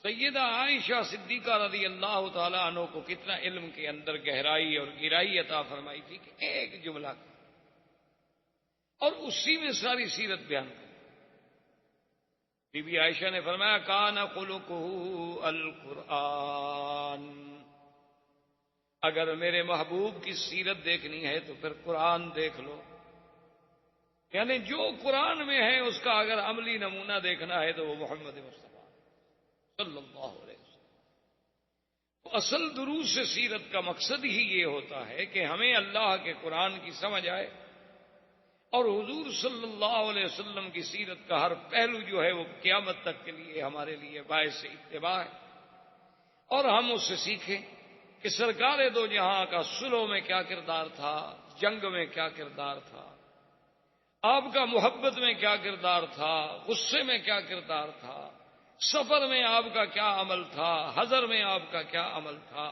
سیدہ عائشہ صدیقہ رضی اللہ تعالی عنہ کو کتنا علم کے اندر گہرائی اور گہرائی عطا فرمائی تھی کہ ایک جملہ کا، اور اسی میں ساری سیرت بیان کی۔ بی بی عائشہ نے فرمایا کان خلقہ القرآن، اگر میرے محبوب کی سیرت دیکھنی ہے تو پھر قرآن دیکھ لو۔ یعنی جو قرآن میں ہے اس کا اگر عملی نمونہ دیکھنا ہے تو وہ محمد مصطفیٰ صلی اللہ علیہ وسلم۔ اصل دروس سے سیرت کا مقصد ہی یہ ہوتا ہے کہ ہمیں اللہ کے قرآن کی سمجھ آئے، اور حضور صلی اللہ علیہ وسلم کی سیرت کا ہر پہلو جو ہے وہ قیامت تک کے لیے ہمارے لیے باعث اتباع ہے، اور ہم اس سے سیکھیں کہ سرکار دو جہاں کا صلح میں کیا کردار تھا، جنگ میں کیا کردار تھا، آپ کا محبت میں کیا کردار تھا، غصے میں کیا کردار تھا، سفر میں آپ کا کیا عمل تھا، حضر میں آپ کا کیا عمل تھا،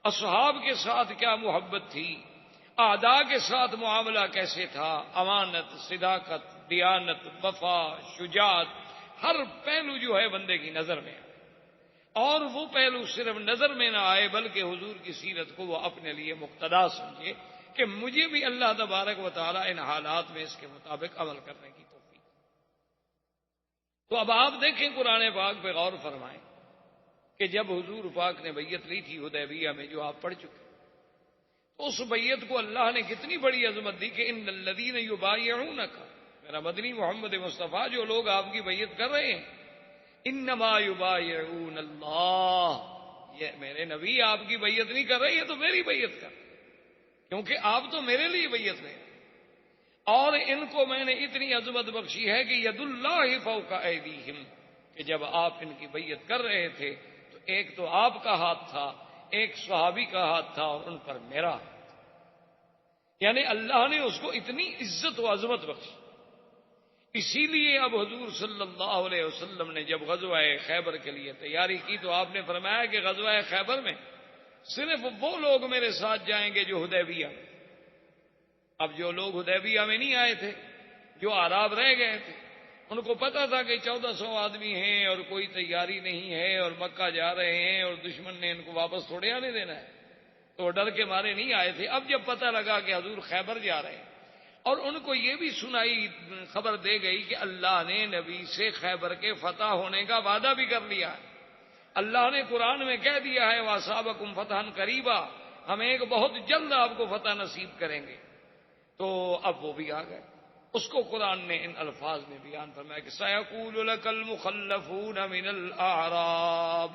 اصحاب کے ساتھ کیا محبت تھی، اعداء کے ساتھ معاملہ کیسے تھا، امانت، صداقت، دیانت، وفا، شجاعت، ہر پہلو جو ہے بندے کی نظر میں آئے، اور وہ پہلو صرف نظر میں نہ آئے بلکہ حضور کی سیرت کو وہ اپنے لیے مقتدا سمجھے کہ مجھے بھی اللہ تبارک و تعالی ان حالات میں اس کے مطابق عمل کرنے کی توفیق۔ تو اب آپ دیکھیں قرآن پاک پہ غور فرمائیں کہ جب حضور پاک نے بیعت لی تھی حدیبیہ میں جو آپ پڑھ چکے، تو اس بیعت کو اللہ نے کتنی بڑی عظمت دی کہ ان الذین یبایعونک، میرا مدنی محمد مصطفیٰ، جو لوگ آپ کی بیعت کر رہے ہیں، انما یبایعون اللہ، یہ میرے نبی آپ کی بیعت نہیں کر رہے، یہ تو میری بیعت کر، کیونکہ آپ تو میرے لیے بیعت لیں، اور ان کو میں نے اتنی عظمت بخشی ہے کہ ید اللہ فوق ایدیہم، کہ جب آپ ان کی بیعت کر رہے تھے تو ایک تو آپ کا ہاتھ تھا، ایک صحابی کا ہاتھ تھا، اور ان پر میرا ہاتھ تھا۔ یعنی اللہ نے اس کو اتنی عزت و عظمت بخشی۔ اسی لیے اب حضور صلی اللہ علیہ وسلم نے جب غزوہ خیبر کے لیے تیاری کی تو آپ نے فرمایا کہ غزوہ خیبر میں صرف وہ لوگ میرے ساتھ جائیں گے جو حدیبیہ میں، اب جو لوگ حدیبیہ میں نہیں آئے تھے، جو اعراب رہ گئے تھے، ان کو پتا تھا کہ 1400 آدمی ہیں اور کوئی تیاری نہیں ہے اور مکہ جا رہے ہیں اور دشمن نے ان کو واپس تھوڑے آنے دینا ہے، تو وہ ڈر کے مارے نہیں آئے تھے۔ اب جب پتہ لگا کہ حضور خیبر جا رہے ہیں، اور ان کو یہ بھی سنائی خبر دے گئی کہ اللہ نے نبی سے خیبر کے فتح ہونے کا وعدہ بھی کر لیا ہے، اللہ نے قرآن میں کہہ دیا ہے وَأَصَابَكُمْ فَتْحًا قَرِيبًا، ہم ایک بہت جلد آپ کو فتح نصیب کریں گے۔ تو اب وہ بھی آ گئے. اس کو قرآن نے ان الفاظ میں بیان فرمایا کہ سَيَقُولُ لَكَ الْمُخَلَّفُونَ مِنَ الْأَعْرَابِ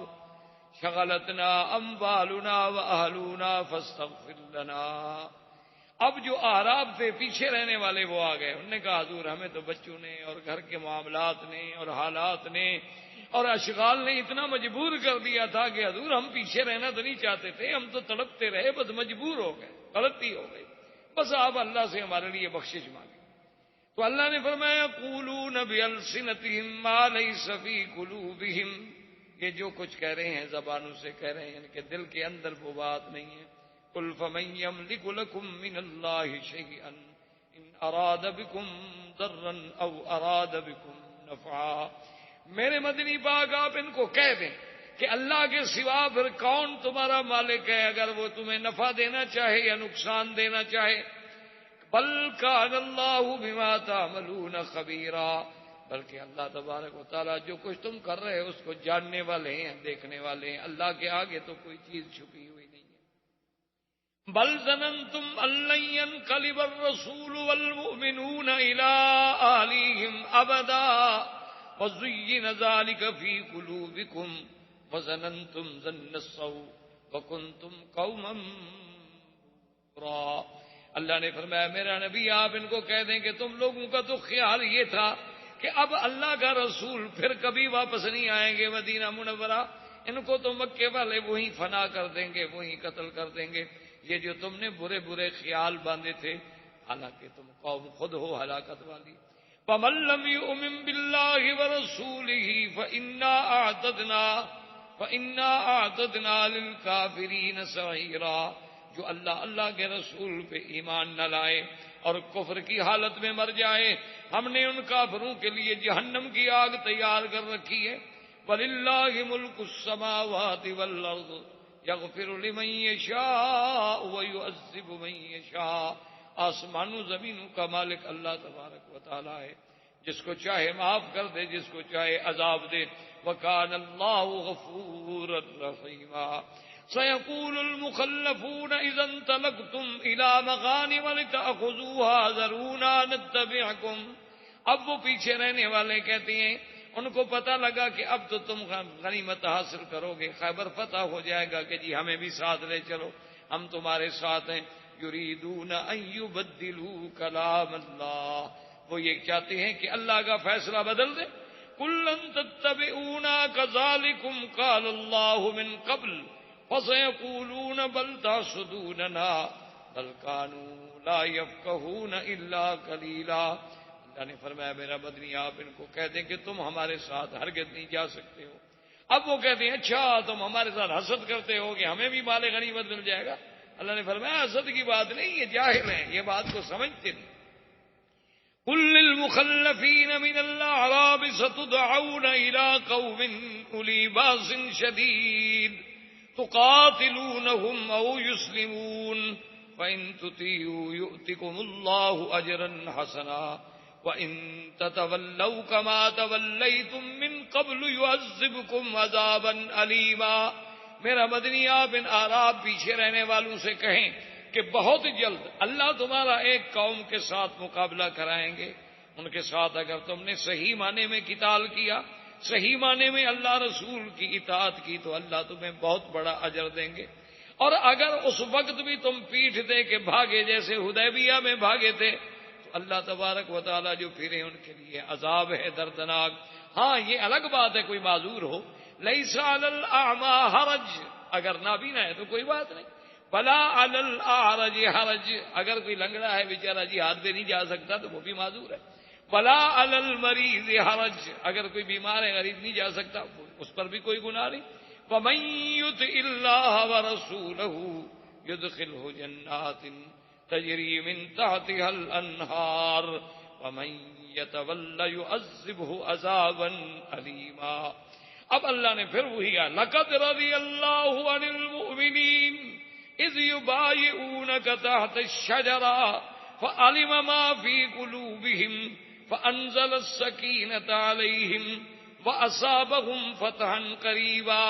شَغَلَتْنَا أَمْوَالُنَا وَأَهْلُونَا فَاسْتَغْفِرْ لَنَا. اب جو اعراب تھے پیچھے رہنے والے وہ آ گئے. انہوں نے کہا حضور ہمیں تو بچوں نے اور گھر کے معاملات نے اور حالات نے اور اشغال نے اتنا مجبور کر دیا تھا کہ حضور ہم پیچھے رہنا تو نہیں چاہتے تھے, ہم تو تڑپتے رہے, بس مجبور ہو گئے, غلطی ہو گئی, بس آپ اللہ سے ہمارے لیے بخشش مانگیں. تو اللہ نے فرمایا یقولون بألسنتہم ما لیس فی قلوبہم, یہ جو کچھ کہہ رہے ہیں زبانوں سے کہہ رہے ہیں, ان کے دل کے اندر وہ بات نہیں ہے. قل فمن یملک لکم من اللہ شیئا ان اراد بکم ضرا او اراد بکم نفعا. میرے مدنی پاک آپ ان کو کہہ دیں کہ اللہ کے سوا پھر کون تمہارا مالک ہے اگر وہ تمہیں نفع دینا چاہے یا نقصان دینا چاہے. بل کان اللہ بما تعملون خبیرا, بلکہ اللہ تبارک و تعالیٰ جو کچھ تم کر رہے ہو اس کو جاننے والے ہیں, دیکھنے والے ہیں. اللہ کے آگے تو کوئی چیز چھپی ہوئی نہیں ہے. بل ظننتم ان لن ينقلب الرسول والمؤمنون الى اهلهم ابدا وزين ذلك في قلوبكم وظننتم ظن السوء وكنتم قوما بورا. اللہ نے فرمایا میرا نبی آپ ان کو کہہ دیں کہ تم لوگوں کا تو خیال یہ تھا کہ اب اللہ کا رسول پھر کبھی واپس نہیں آئیں گے مدینہ منورہ, ان کو تو مکے والے وہیں فنا کر دیں گے, وہیں قتل کر دیں گے. یہ جو تم نے برے برے خیال باندھے تھے, حالانکہ تم قوم خود ہو ہلاکت والی. فَمَن لَّمْ يُؤْمِن بِاللَّهِ وَرَسُولِهِ فَإِنَّا أَعْتَدْنَا لِلْكَافِرِينَ سَعِيرًا. جو اللہ کے رسول پہ ایمان نہ لائے اور کفر کی حالت میں مر جائے, ہم نے ان کافروں کے لیے جہنم کی آگ تیار کر رکھی ہے. وَلِلَّهِ مُلْكُ السَّمَاوَاتِ وَالْأَرْضِ يَغْفِرُ لِمَن يَشَاءُ وَيُعَذِّبُ مَن يَشَاءُ. آسمانوں زمینوں کا مالک اللہ تبارک و تعالی ہے, جس کو چاہے معاف کر دے, جس کو چاہے عذاب دے. وَكَانَ اللَّهُ غَفُورًا رَحِيمًا. سيقول المخلفون إذا انطلقتم إلى مغانم لتأخذوها ذرونا نتبعكم. اب وہ پیچھے رہنے والے کہتے ہیں ان کو پتہ لگا کہ اب تو تم غنیمت حاصل کرو گے, خیبر فتح ہو جائے گا, کہ جی ہمیں بھی ساتھ لے چلو, ہم تمہارے ساتھ ہیں. یریدون ان یبدلوا کلام اللہ, وہ یہ چاہتے ہیں کہ اللہ کا فیصلہ بدل دے. قل لن تتبعونا كذلكم قال الله من قبل فَسَيَقُولُونَ بَلْ تَحْسُدُونَنَا بَلْ كَانُوا لَا يَفْقَهُونَ إِلَّا قَلِيلًا. اللہ نے فرمایا میرا مدنی آپ ان کو کہہ دیں کہ تم ہمارے ساتھ ہرگز نہیں جا سکتے ہو. اب وہ کہتے ہیں اچھا تم ہمارے ساتھ حسد کرتے ہو کہ ہمیں بھی مال غنیمت مل جائے گا. اللہ نے فرمایا حسد کی بات نہیں, یہ جاہل ہیں, یہ بات کو سمجھتے نہیں. قُل لِّلْمُخَلَّفِينَ مِنَ الْأَعْرَابِ سَتُدْعَوْنَ إِلَىٰ قَوْمٍ أُولِي بَأْسٍ شَدِيدٍ تقاتلونهم او يسلمون فان تطيعوا يؤتكم الله اجرا حسنا وان تتولوا كما توليتم من قبل يعذبكم عذابا اليما. میرا مدنی آپ ان اعراب پیچھے رہنے والوں سے کہیں کہ بہت جلد اللہ تمہارا ایک قوم کے ساتھ مقابلہ کرائیں گے. ان کے ساتھ اگر تم نے صحیح معنی میں قتال کیا, صحیح معنی میں اللہ رسول کی اطاعت کی, تو اللہ تمہیں بہت بڑا اجر دیں گے. اور اگر اس وقت بھی تم پیٹھ دے کے بھاگے جیسے حدیبیہ میں بھاگے تھے, تو اللہ تبارک و تعالیٰ جو پھرے ان کے لیے عذاب ہے دردناک. ہاں یہ الگ بات ہے کوئی معذور ہو, لیس علی الاعمی حرج, اگر نابینا ہے تو کوئی بات نہیں. ولا علی الاعرج حرج, اگر کوئی لنگڑا ہے بیچارہ جی ہاتھ پہ نہیں جا سکتا تو وہ بھی معذور ہے. ولا علی المریض حرج, اگر کوئی بیمار ہے غریب نہیں جا سکتا اس پر بھی کوئی گناہ نہیں. ومن یطع اللہ ورسولہ یدخلہ جنات تجری من تحتها الانہار ومن یتول یعذبہ عذابا علیما. اب اللہ نے پھر وہی کہا لقد رضی اللہ عن المؤمنین اذ یبایعونک تحت الشجرہ فعلم ما فی قلوبہم فأنزل السکینۃ علیہم وأصابہم فتحا قریبا.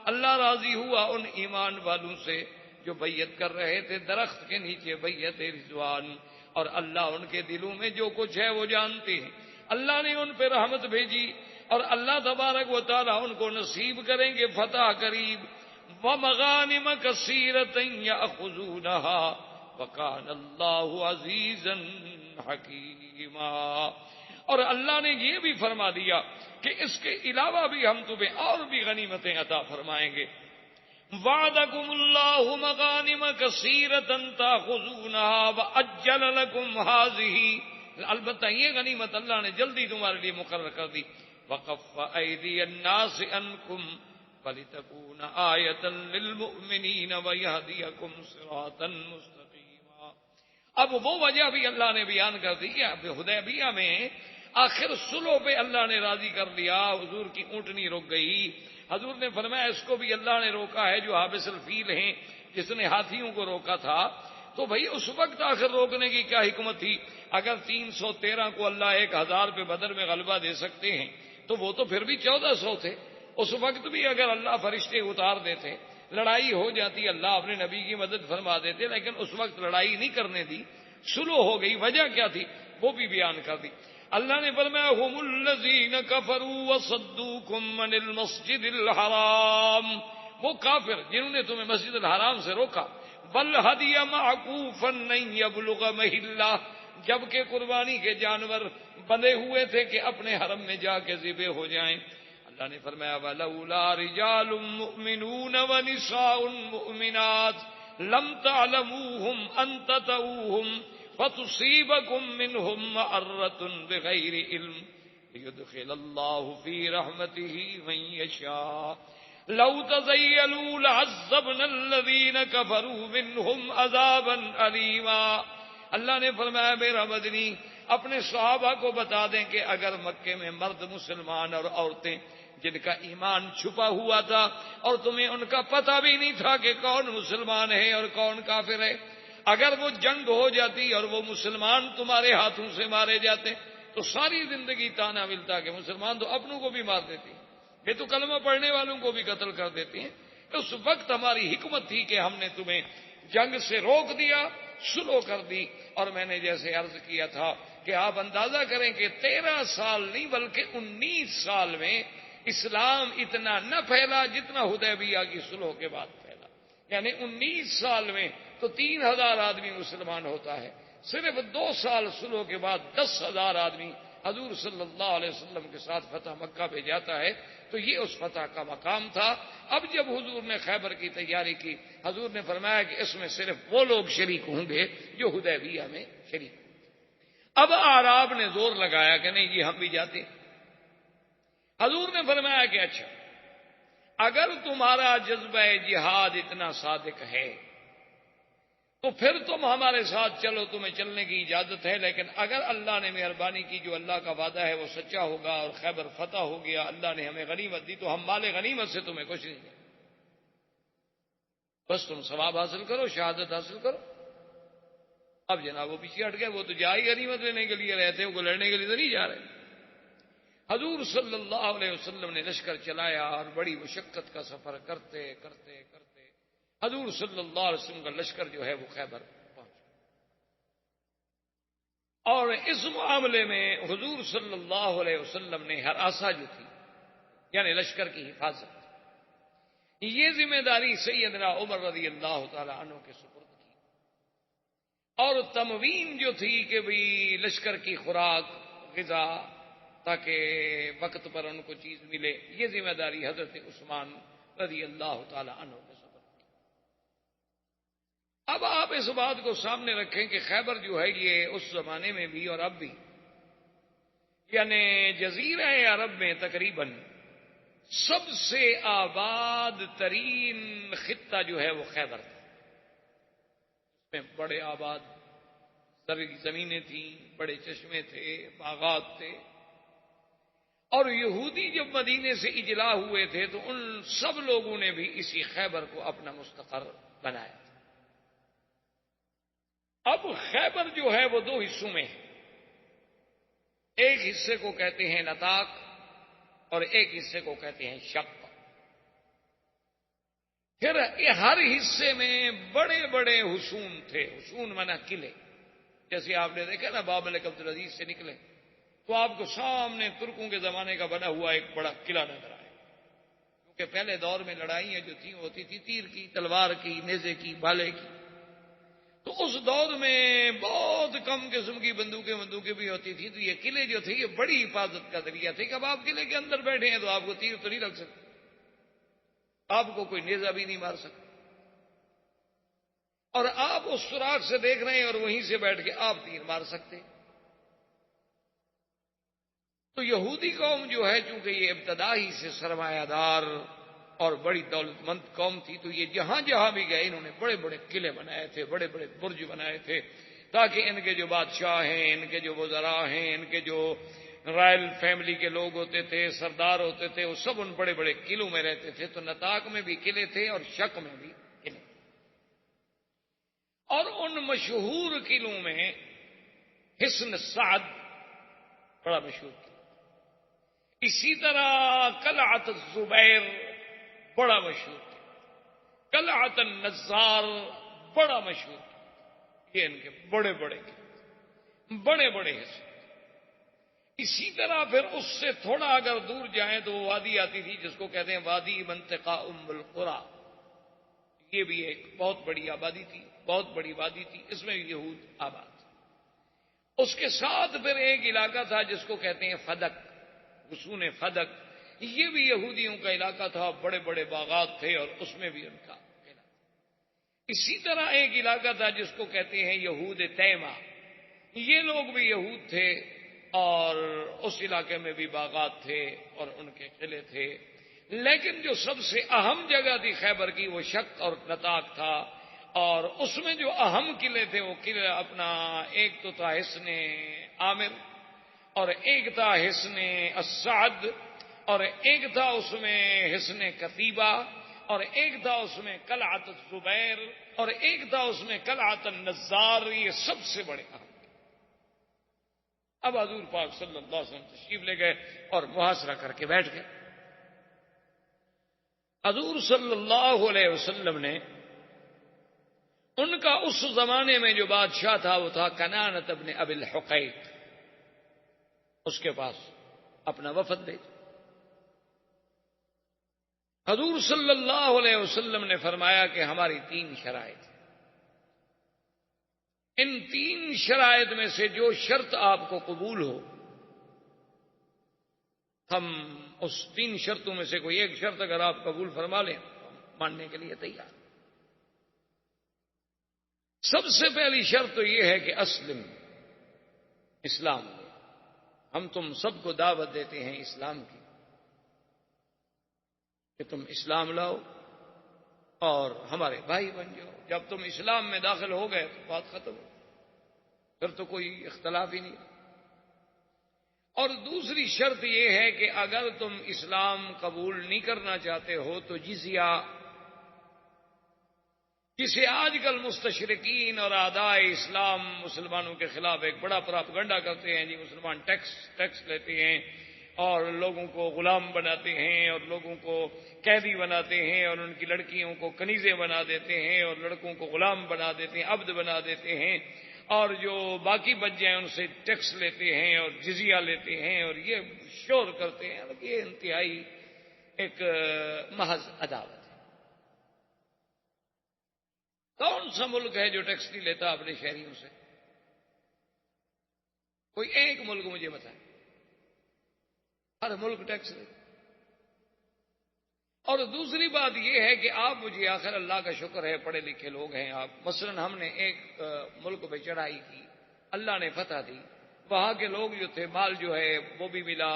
اللہ راضی ہوا ان ایمان والوں سے جو بیعت کر رہے تھے درخت کے نیچے, بیعت رضوان. اور اللہ ان کے دلوں میں جو کچھ ہے وہ جانتے ہیں. اللہ نے ان پہ رحمت بھیجی اور اللہ تبارک و تعالیٰ ان کو نصیب کریں گے فتح قریب. وَمَغَانِمَ كَثِيرَةً يَأْخُذُونَهَا وَكَانَ اللَّهُ عَزِيزًا حَكِيمًا. اور اللہ نے یہ بھی فرما دیا کہ اس کے علاوہ بھی ہم تمہیں اور بھی غنیمتیں عطا فرمائیں گے. وعدکم اللہ مغانم کثیرۃ تاخذونها واجل لکم هذه. البتہ یہ غنیمت اللہ نے جلدی تمہارے لیے مقرر کر دی. وکف ایدی الناس عنکم ولتکون آیۃ للمؤمنین ویہدیکم صراطا مستقیما. اب وہ وجہ بھی اللہ نے بیان کر دی کہ اب حدیبیہ میں آخر صلح پہ اللہ نے راضی کر لیا. حضور کی اونٹنی رک گئی. حضور نے فرمایا اس کو بھی اللہ نے روکا ہے جو حابس الفیل ہیں, جس نے ہاتھیوں کو روکا تھا. تو بھئی اس وقت آخر روکنے کی کیا حکمت تھی؟ اگر 313 کو اللہ 1000 پہ بدر میں غلبہ دے سکتے ہیں تو وہ تو پھر بھی 1400 تھے. اس وقت بھی اگر اللہ فرشتے اتار دیتے, لڑائی ہو جاتی, اللہ اپنے نبی کی مدد فرما دیتے, لیکن اس وقت لڑائی نہیں کرنے دی, صلح ہو گئی. وجہ کیا تھی وہ بھی بیان کر دی. اللہ نے فرمایا هم الذین کفروا وصدوکم عن المسجد الحرام. وہ کافر جنہوں نے تمہیں مسجد الحرام سے روکا. والہدی معکوفا ان یبلغ محلہ, جبکہ قربانی کے جانور بندھے ہوئے تھے کہ اپنے حرم میں جا کے ذبح ہو جائیں. اللہ نے فرمایا ولولا رجال مؤمنون ونساء مؤمنات لم تعلموهم ان تطؤوهم فتصيبكم منهم معرة بغير علم ليدخل الله في رحمته من يشاء لو تزيلوا لعذبنا الذين كفروا منهم عذابا أليما. اللہ نے فرمایا میرا مدنی اپنے صحابہ کو بتا دیں کہ اگر مکے میں مرد مسلمان اور عورتیں جن کا ایمان چھپا ہوا تھا اور تمہیں ان کا پتہ بھی نہیں تھا کہ کون مسلمان ہے اور کون کافر ہے, اگر وہ جنگ ہو جاتی اور وہ مسلمان تمہارے ہاتھوں سے مارے جاتے تو ساری زندگی تانا ملتا کہ مسلمان تو اپنوں کو بھی مار دیتے ہیں, یہ تو کلمہ پڑھنے والوں کو بھی قتل کر دیتے ہیں. اس وقت ہماری حکمت تھی کہ ہم نے تمہیں جنگ سے روک دیا, صلح کر دی. اور میں نے جیسے عرض کیا تھا کہ آپ اندازہ کریں کہ 13 سال نہیں بلکہ 19 سال میں اسلام اتنا نہ پھیلا جتنا حدیبیہ کی صلح کے بعد پھیلا. یعنی 19 سال میں تو 3000 آدمی مسلمان ہوتا ہے, صرف 2 سال صلح کے بعد 10,000 آدمی حضور صلی اللہ علیہ وسلم کے ساتھ فتح مکہ پہ جاتا ہے. تو یہ اس فتح کا مقام تھا. اب جب حضور نے خیبر کی تیاری کی, حضور نے فرمایا کہ اس میں صرف وہ لوگ شریک ہوں گے جو حدیبیہ میں شریک ہوں. اب اعراب نے زور لگایا کہ نہیں جی ہم بھی جاتے. حضور نے فرمایا کہ اچھا اگر تمہارا جذبہ جہاد اتنا صادق ہے تو پھر تم ہمارے ساتھ چلو, تمہیں چلنے کی اجازت ہے. لیکن اگر اللہ نے مہربانی کی, جو اللہ کا وعدہ ہے وہ سچا ہوگا اور خیبر فتح ہو گیا, اللہ نے ہمیں غنیمت دی, تو ہم مال غنیمت سے تمہیں کچھ نہیں دیں, بس تم ثواب حاصل کرو, شہادت حاصل کرو. اب جناب وہ پیچھے ہٹ گئے, وہ تو جا ہی غنیمت لینے کے لیے رہتے ہیں, وہ لڑنے کے لیے تو نہیں جا رہے. حضور صلی اللہ علیہ وسلم نے لشکر چلایا اور بڑی مشقت کا سفر کرتے کرتے کرتے حضور صلی اللہ علیہ وسلم کا لشکر جو ہے وہ خیبر پہنچ گیا. اور اس معاملے میں حضور صلی اللہ علیہ وسلم نے ہراسا جو تھی یعنی لشکر کی حفاظت, یہ ذمہ داری سیدنا عمر رضی اللہ تعالی عنہ کے سپرد کی. اور تموین جو تھی کہ بھئی لشکر کی خوراک غذا تاکہ وقت پر ان کو چیز ملے, یہ ذمہ داری حضرت عثمان رضی اللہ تعالی عنہ کے سپرد کی. اب آپ اس بات کو سامنے رکھیں کہ خیبر جو ہے یہ اس زمانے میں بھی اور اب بھی یعنی جزیرہ عرب میں تقریباً سب سے آباد ترین خطہ جو ہے وہ خیبر تھا. اس میں بڑے آباد زمینیں تھیں, بڑے چشمے تھے, باغات تھے. اور یہودی جب مدینے سے اجلا ہوئے تھے تو ان سب لوگوں نے بھی اسی خیبر کو اپنا مستقر بنایا. اب خیبر جو ہے وہ 2 حصوں میں ہے. ایک حصے کو کہتے ہیں نطاق اور ایک حصے کو کہتے ہیں شق. پھر ہر حصے میں بڑے بڑے حصون تھے. حصون مانا قلعے, جیسے آپ نے دیکھا نا باب الملک عبدالعزیز سے نکلے تو آپ کو سامنے ترکوں کے زمانے کا بنا ہوا ایک بڑا قلعہ نظر آئے، کیونکہ پہلے دور میں لڑائیاں جو تھیں ہوتی تھی تیر کی، تلوار کی، نیزے کی، بھالے کی، تو اس دور میں بہت کم قسم کی بندوقیں بھی ہوتی تھی، تو یہ قلعے جو تھے یہ بڑی حفاظت کا ذریعہ تھے کہ اب آپ قلعے کے اندر بیٹھے ہیں تو آپ کو تیر تو نہیں لگ سکتے، آپ کو کوئی نیزہ بھی نہیں مار سکتا، اور آپ اس سوراخ سے دیکھ رہے ہیں اور وہیں سے بیٹھ کے آپ تیر مار سکتے۔ تو یہودی قوم جو ہے چونکہ یہ ابتدا ہی سے سرمایہ دار اور بڑی دولت مند قوم تھی، تو یہ جہاں جہاں بھی گئے انہوں نے بڑے بڑے قلعے بنائے تھے، بڑے بڑے برج بنائے تھے، تاکہ ان کے جو بادشاہ ہیں، ان کے جو وزراء ہیں، ان کے جو رائل فیملی کے لوگ ہوتے تھے، سردار ہوتے تھے، وہ سب ان بڑے بڑے قلعوں میں رہتے تھے۔ تو نطاق میں بھی قلعے تھے اور شک میں بھی قلعے، اور ان مشہور قلعوں میں حصن سعد بڑا مشہور تھا، اسی طرح قلعت الزبیر بڑا مشہور تھا، قلعت النزار بڑا مشہور تھا، یہ ان کے بڑے بڑے حصے۔ اسی طرح پھر اس سے تھوڑا اگر دور جائیں تو وہ وادی آتی تھی جس کو کہتے ہیں وادی منطقہ ام القری، یہ بھی ایک بہت بڑی آبادی تھی، بہت بڑی وادی تھی، اس میں یہود آباد تھے۔ اس کے ساتھ پھر ایک علاقہ تھا جس کو کہتے ہیں فدق، غصون فدق، یہ بھی یہودیوں کا علاقہ تھا، بڑے بڑے باغات تھے اور اس میں بھی ان کا قلعہ تھا۔ اسی طرح ایک علاقہ تھا جس کو کہتے ہیں یہود تیمہ، یہ لوگ بھی یہود تھے اور اس علاقے میں بھی باغات تھے اور ان کے قلعے تھے، لیکن جو سب سے اہم جگہ تھی خیبر کی وہ شک اور نطاق تھا، اور اس میں جو اہم قلعے تھے وہ قلعہ اپنا ایک تو تھا حصن عامر، اور ایک تھا حصن السعد، اور ایک تھا اس میں حصن کتیبہ، اور ایک تھا اس میں قلعت الزبیر، اور ایک تھا اس میں قلعت النزار، یہ سب سے بڑے اہم۔ اب حضور پاک صلی اللہ علیہ وسلم تشریف لے گئے اور محاصرہ کر کے بیٹھ گئے۔ حضور صلی اللہ علیہ وسلم نے ان کا اس زمانے میں جو بادشاہ تھا وہ تھا کنانۃ ابن ابی الحقیق، اس کے پاس اپنا وفد بھیجا۔ حضور صلی اللہ علیہ وسلم نے فرمایا کہ ہماری 3 شرائط ہیں، ان 3 شرائط میں سے جو شرط آپ کو قبول ہو ہم اس 3 شرطوں میں سے کوئی ایک شرط اگر آپ قبول فرما لیں تو ہم ماننے کے لیے تیار۔ سب سے پہلی شرط تو یہ ہے کہ اسلم، اسلام لے، ہم تم سب کو دعوت دیتے ہیں اسلام کی کہ تم اسلام لاؤ اور ہمارے بھائی بن جاؤ۔ جب تم اسلام میں داخل ہو گئے تو بات ختم ہو، پھر تو کوئی اختلاف ہی نہیں۔ اور دوسری شرط یہ ہے کہ اگر تم اسلام قبول نہیں کرنا چاہتے ہو تو جزیہ، جسے آج کل مستشرقین اور اعداء اسلام مسلمانوں کے خلاف ایک بڑا پراپگنڈا کرتے ہیں، جی مسلمان ٹیکس لیتے ہیں اور لوگوں کو غلام بناتے ہیں اور لوگوں کو قیدی بناتے ہیں اور ان کی لڑکیوں کو کنیزیں بنا دیتے ہیں اور لڑکوں کو غلام بنا دیتے ہیں، عبد بنا دیتے ہیں، اور جو باقی بچ جائیں ان سے ٹیکس لیتے ہیں اور جزیہ لیتے ہیں اور یہ شور کرتے ہیں، یہ انتہائی ایک محض عداوت ہے۔ کون سا ملک ہے جو ٹیکس نہیں لیتا اپنے شہریوں سے؟ کوئی ایک ملک مجھے بتائیں، ہر ملک ٹیکس لے۔ اور دوسری بات یہ ہے کہ آپ مجھے، آخر اللہ کا شکر ہے پڑھے لکھے لوگ ہیں آپ، مثلا ہم نے ایک ملک پہ چڑھائی کی، اللہ نے فتح دی، وہاں کے لوگ جو تھے مال جو ہے وہ بھی ملا،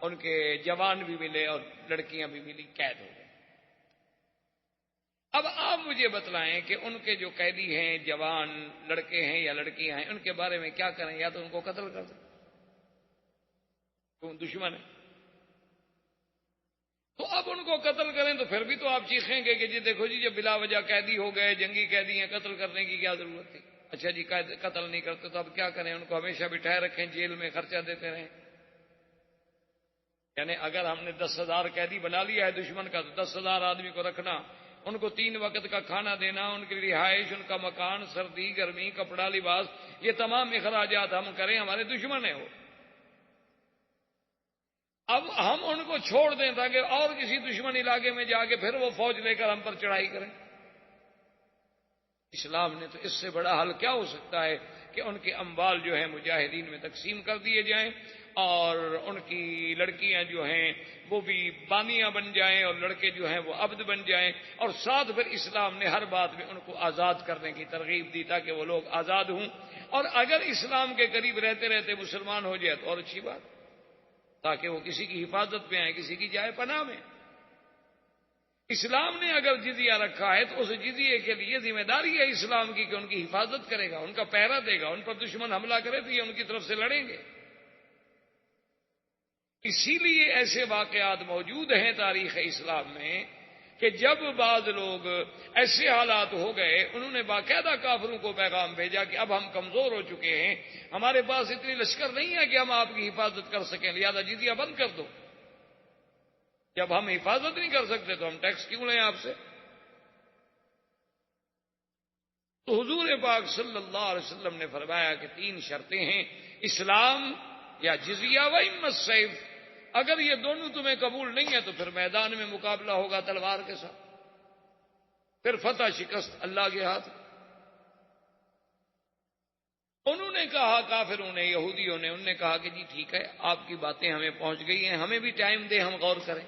ان کے جوان بھی ملے اور لڑکیاں بھی ملی، قید ہو گئے۔ اب آپ مجھے بتلائیں کہ ان کے جو قیدی ہیں، جوان لڑکے ہیں یا لڑکیاں ہیں، ان کے بارے میں کیا کریں؟ یا تو ان کو قتل کر دیں، کیوں دشمن ہے؟ تو اب ان کو قتل کریں تو پھر بھی تو آپ چیخیں گے کہ جی دیکھو جی جب بلا وجہ قیدی ہو گئے، جنگی قیدی ہیں، قتل کرنے کی کیا ضرورت تھی؟ اچھا جی قتل نہیں کرتے تو اب کیا کریں؟ ان کو ہمیشہ بٹھائے رکھیں، جیل میں خرچہ دیتے رہیں؟ یعنی اگر ہم نے 10,000 قیدی بنا لیا ہے دشمن کا تو 10,000 آدمی کو رکھنا ان کو 3 وقت کا کھانا دینا، ان کی رہائش، ان کا مکان، سردی گرمی، کپڑا لباس، یہ تمام اخراجات ہم کریں، ہمارے دشمن ہیں وہ. اب ہم ان کو چھوڑ دیں تاکہ اور کسی دشمن علاقے میں جا کے پھر وہ فوج لے کر ہم پر چڑھائی کریں. اسلام نے تو اس سے بڑا حل کیا ہو سکتا ہے کہ ان کے اموال جو ہیں مجاہدین میں تقسیم کر دیے جائیں، اور ان کی لڑکیاں جو ہیں وہ بھی بانیاں بن جائیں، اور لڑکے جو ہیں وہ عبد بن جائیں. اور ساتھ پھر اسلام نے ہر بات میں ان کو آزاد کرنے کی ترغیب دی تاکہ وہ لوگ آزاد ہوں. اور اگر اسلام کے قریب رہتے رہتے مسلمان ہو جائے تو اور اچھی بات، تاکہ وہ کسی کی حفاظت میں آئے، کسی کی جائے پناہ میں. اسلام نے اگر جزیہ رکھا ہے تو اس جزیے کے لیے ذمہ داری ہے اسلام کی کہ ان کی حفاظت کرے گا، ان کا پہرا دے گا. ان پر دشمن حملہ کرے تو یہ ان کی طرف سے لڑیں گے. اسی لیے ایسے واقعات موجود ہیں تاریخ اسلام میں کہ جب بعض لوگ ایسے حالات ہو گئے، انہوں نے باقاعدہ کافروں کو پیغام بھیجا کہ اب ہم کمزور ہو چکے ہیں، ہمارے پاس اتنی لشکر نہیں ہے کہ ہم آپ کی حفاظت کر سکیں، لہذا جزیہ بند کر دو. جب ہم حفاظت نہیں کر سکتے تو ہم ٹیکس کیوں لیں آپ سے؟ تو حضور پاک صلی اللہ علیہ وسلم نے فرمایا کہ 3 شرطیں ہیں، اسلام یا جزیہ و اما السیف. اگر یہ دونوں تمہیں قبول نہیں ہے تو پھر میدان میں مقابلہ ہوگا تلوار کے ساتھ، پھر فتح شکست اللہ کے ہاتھ. انہوں نے کہا، کافروں نے، یہودیوں نے، انہوں نے کہا کہ جی ٹھیک ہے، آپ کی باتیں ہمیں پہنچ گئی ہیں، ہمیں بھی ٹائم دے، ہم غور کریں.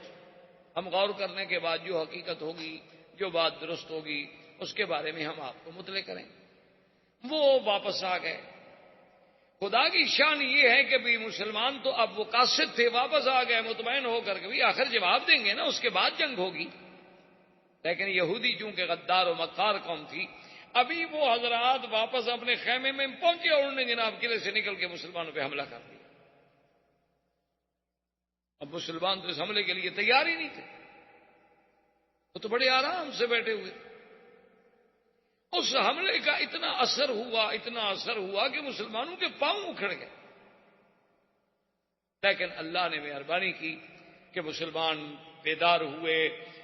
ہم غور کرنے کے بعد جو حقیقت ہوگی، جو بات درست ہوگی، اس کے بارے میں ہم آپ کو مطلع کریں. وہ واپس آ گئے. خدا کی شان یہ ہے کہ بھی مسلمان تو اب وہ قاصد تھے، واپس آ گئے مطمئن ہو کر کے بھی آخر جواب دیں گے نا، اس کے بعد جنگ ہوگی. لیکن یہودی چونکہ غدار و مکار قوم تھی، ابھی وہ حضرات واپس اپنے خیمے میں پہنچے اور انہوں نے جناب قلعے سے نکل کے مسلمانوں پہ حملہ کر دیا. اب مسلمان تو اس حملے کے لیے تیار ہی نہیں تھے، وہ تو بڑے آرام سے بیٹھے ہوئے. اس حملے کا اتنا اثر ہوا کہ مسلمانوں کے پاؤں اکھڑ گئے. لیکن اللہ نے مہربانی کی کہ مسلمان بیدار ہوئے،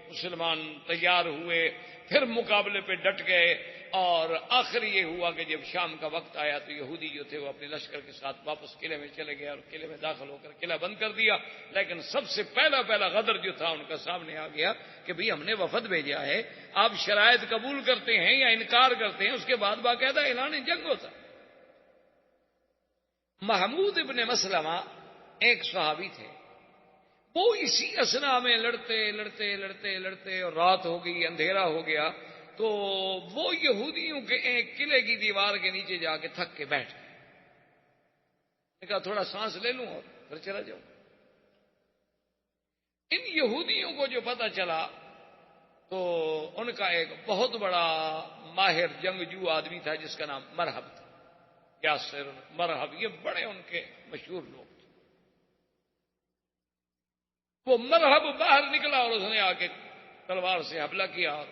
مسلمان تیار ہوئے، پھر مقابلے پہ ڈٹ گئے. اور آخر یہ ہوا کہ جب شام کا وقت آیا تو یہودی جو تھے وہ اپنے لشکر کے ساتھ واپس قلعے میں چلے گئے اور قلعے میں داخل ہو کر قلعہ بند کر دیا. لیکن سب سے پہلا غدر جو تھا ان کا سامنے آ گیا کہ بھئی ہم نے وفد بھیجا ہے، آپ شرائط قبول کرتے ہیں یا انکار کرتے ہیں، اس کے بعد باقاعدہ اعلان جنگ ہوتا. محمود ابن مسلمہ ایک صحابی تھے، وہ اسی اثنا میں لڑتے اور رات ہو گئی، اندھیرا ہو گیا، تو وہ یہودیوں کے ایک قلعے کی دیوار کے نیچے جا کے تھک کے بیٹھ گئے. کہا تھوڑا سانس لے لوں اور پھر چلا جاؤں. ان یہودیوں کو جو پتہ چلا تو ان کا ایک بہت بڑا ماہر جنگجو آدمی تھا جس کا نام مرحب تھا، یاسر مرحب، یہ بڑے ان کے مشہور لوگ تھے. وہ مرحب باہر نکلا اور اس نے آ کے تلوار سے حملہ کیا، اور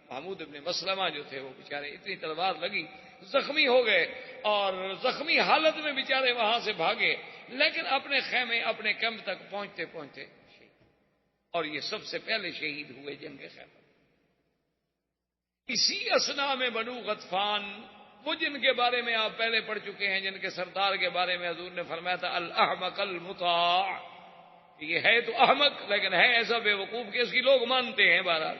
محمود ابن مسلمہ جو تھے وہ بیچارے اتنی تلوار لگی زخمی ہو گئے، اور زخمی حالت میں بیچارے وہاں سے بھاگے، لیکن اپنے خیمے اپنے کیمپ تک پہنچتے شہید. اور یہ سب سے پہلے شہید ہوئے جنگ خیبر. اسی اثنا میں بنو غطفان، وہ جن کے بارے میں آپ پہلے پڑھ چکے ہیں، جن کے سردار کے بارے میں حضور نے فرمایا تھا الاحمق المطاع، یہ ہے تو احمق لیکن ہے ایسا بے وقوف کہ اس کی لوگ مانتے ہیں. بہرحال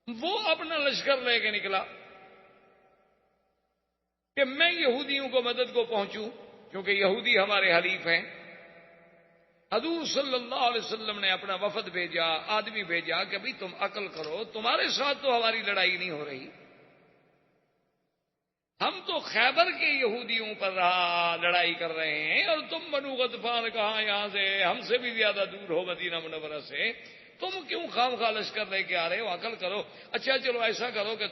وہ اپنا لشکر لے کے نکلا کہ میں یہودیوں کو مدد کو پہنچوں، کیونکہ یہودی ہمارے حلیف ہیں. حضور صلی اللہ علیہ وسلم نے اپنا وفد بھیجا، آدمی بھیجا کہ بھئی تم عقل کرو، تمہارے ساتھ تو ہماری لڑائی نہیں ہو رہی، ہم تو خیبر کے یہودیوں پر لڑائی کر رہے ہیں، اور تم بنو غطفان کہاں یہاں سے ہم سے بھی زیادہ دور ہو مدینہ منورہ سے، تم کیوں خام خواہ لشکر لے کے آ رہے ہو؟ عقل کرو. اچھا چلو ایسا کرو کہ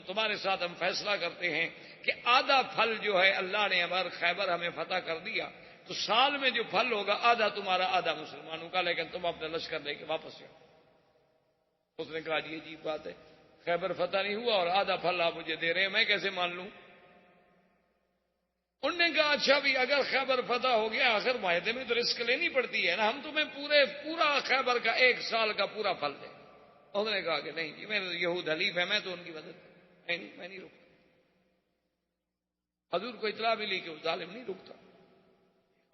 تمہارے ساتھ ہم فیصلہ کرتے ہیں کہ آدھا پھل جو ہے اللہ نے ہمارا خیبر ہمیں فتح کر دیا، تو سال میں جو پھل ہوگا آدھا تمہارا آدھا مسلمانوں کا، لیکن تم اپنا لشکر لے کے واپس جاؤ. اس نے کہا جی عجیب بات ہے، خیبر فتح نہیں ہوا اور آدھا پھل آپ مجھے دے رہے ہیں، میں کیسے مان لوں؟ انہوں نے کہا اچھا بھی اگر خیبر فتح ہو گیا، آخر معاہدے میں تو رسک لینی پڑتی ہے نا، ہم تمہیں پورا خیبر کا 1 سال کا پورا پھل دیں. انہوں نے کہا کہ نہیں جی میں یہود حلیف ہے، میں تو ان کی مدد میں نہیں رکتا۔ حضور کو اطلاع ملی کہ وہ ظالم نہیں رکتا،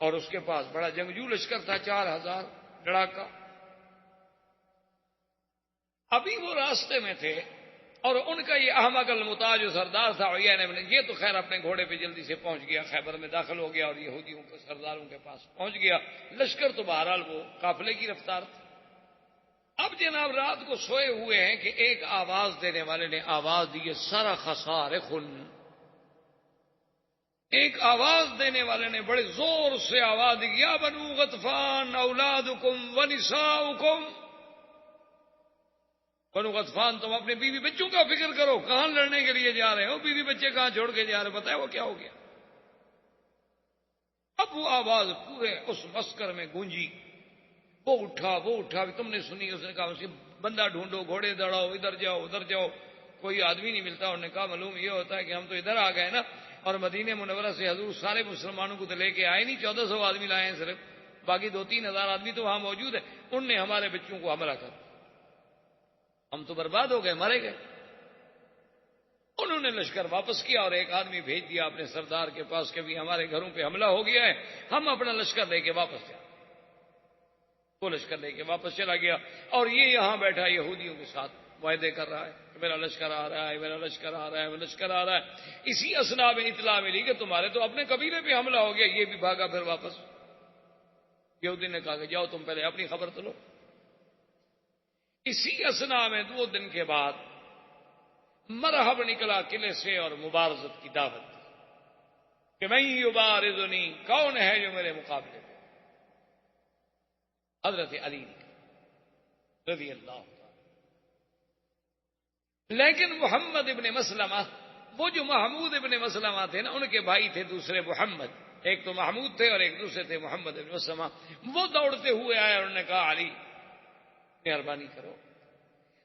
اور اس کے پاس بڑا جنگجو لشکر تھا، 4000 لڑاکا۔ ابھی وہ راستے میں تھے اور ان کا یہ احمق المطاع جو سردار تھا عیینہ بن، یہ تو خیر اپنے گھوڑے پہ جلدی سے پہنچ گیا، خیبر میں داخل ہو گیا اور یہودیوں کے سرداروں کے پاس پہنچ گیا۔ لشکر تو بہرحال وہ قافلے کی رفتار تھی۔ اب جناب رات کو سوئے ہوئے ہیں کہ ایک آواز دینے والے نے آواز دی، سارا خسار خن۔ ایک آواز دینے والے نے بڑے زور سے آواز دی، یا بنو غطفان اولادکم ونساؤکم، بنو غطفان تم اپنے بیوی بچوں کا فکر کرو، کہاں لڑنے کے لیے جا رہے ہو، بیوی بچے کہاں چھوڑ کے جا رہے ہو، بتائے وہ کیا ہو گیا۔ اب وہ آواز پورے اس مسکر میں گونجی، وہ اٹھا، تم نے سنی، اس نے کہا اس کے بندہ ڈھونڈو، گھوڑے دوڑاؤ، ادھر جاؤ ادھر جاؤ، کوئی آدمی نہیں ملتا۔ انہوں نے کہا معلوم یہ ہوتا ہے کہ ہم تو ادھر آ گئے نا، اور مدینہ منورہ سے حضور سارے مسلمانوں کو تو لے کے آئے نہیں، 1400 آدمی لائے ہیں صرف، باقی 2-3 ہزار آدمی تو وہاں موجود ہے، ان نے ہمارے بچوں کو حملہ کر، ہم تو برباد ہو گئے، مارے گئے۔ انہوں نے لشکر واپس کیا اور ایک آدمی بھیج دیا اپنے سردار کے پاس کہ بھی ہمارے گھروں پہ حملہ ہو گیا ہے، ہم اپنا لشکر لے کے واپس جائیں۔ وہ لشکر لے کے واپس چلا گیا اور یہ یہاں بیٹھا یہودیوں کے ساتھ معاہدے کر رہا ہے کہ میرا لشکر آ رہا ہے، میرا لشکر آ رہا ہے، میرا لشکر آ رہا ہے۔ اسی اثنا میں اطلاع ملی کہ تمہارے تو اپنے قبیلے پہ حملہ ہو گیا، یہ بھی بھاگا پھر واپس۔ یہودی نے کہا کہ جاؤ تم پہلے اپنی خبر تو لو۔ اسی اثنا میں 2 دن کے بعد مرحب نکلا قلعے سے اور مبارزت کی دعوت دی کہ میں یبارزنی، کون ہے جو میرے مقابلے میں؟ حضرت علی رضی اللہ عنہ۔ لیکن محمد ابن مسلمہ، وہ جو محمود ابن مسلمہ تھے نا، ان کے بھائی تھے دوسرے محمد، ایک تو محمود تھے اور ایک دوسرے تھے محمد ابن مسلمہ، وہ دوڑتے ہوئے آئے اور انہوں نے کہا علی مہربانی کرو،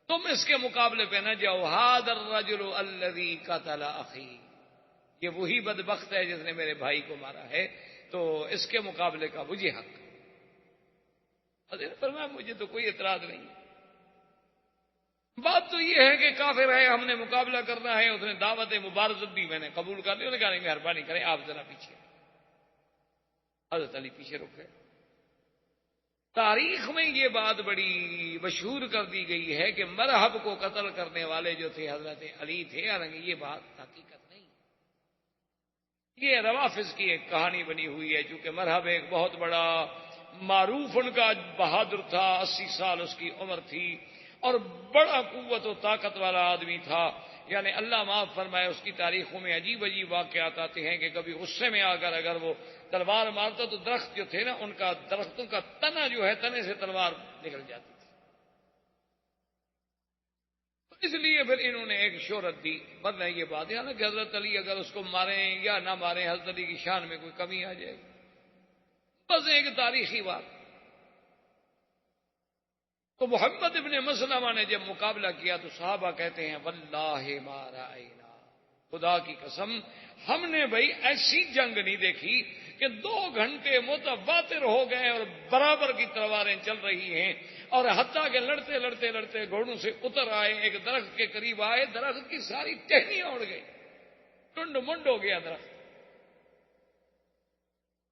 تم اس کے مقابلے پہ نہ جاؤ، ھذا الرجل الذی قتل اخی، یہ وہی بدبخت ہے جس نے میرے بھائی کو مارا ہے، تو اس کے مقابلے کا مجھے حق۔ حضرت فرمایا مجھے تو کوئی اعتراض نہیں، بات تو یہ ہے کہ کافر ہے، ہم نے مقابلہ کرنا ہے، اس نے دعوت مبارزت بھی میں نے قبول کر لی۔ انہوں نے کہا نہیں مہربانی کریں آپ ذرا پیچھے۔ حضرت علی پیچھے رک گئے۔ تاریخ میں یہ بات بڑی مشہور کر دی گئی ہے کہ مرحب کو قتل کرنے والے جو تھے حضرت علی تھے، حالانکہ یہ بات حقیقت نہیں، یہ روافظ کی ایک کہانی بنی ہوئی ہے، چونکہ مرحب ایک بہت بڑا معروف ان کا بہادر تھا، 80 سال اس کی عمر تھی اور بڑا قوت و طاقت والا آدمی تھا، یعنی اللہ معاف فرمائے اس کی تاریخوں میں عجیب عجیب واقعات آتے ہیں کہ کبھی غصے میں آ کر اگر وہ تلوار مارتا تو درخت جو تھے نا، ان کا درختوں کا تنا جو ہے، تنے سے تلوار نکل جاتی تھی، اس لیے پھر انہوں نے ایک شہرت دی۔ ورنہ یہ بات ہے نا کہ حضرت علی اگر اس کو ماریں یا نہ ماریں، حضرت علی کی شان میں کوئی کمی آ جائے گی، بس ایک تاریخی بات۔ تو محمد ابن مسلمہ نے جب مقابلہ کیا تو صحابہ کہتے ہیں واللہ ما رأینا، خدا کی قسم ہم نے بھائی ایسی جنگ نہیں دیکھی کہ 2 گھنٹے متواتر ہو گئے اور برابر کی تلواریں چل رہی ہیں، اور حتیٰ کہ لڑتے لڑتے لڑتے گھوڑوں سے اتر آئے، ایک درخت کے قریب آئے، درخت کی ساری ٹہنیاں اڑ گئی، ٹنڈ منڈ ہو گیا درخت،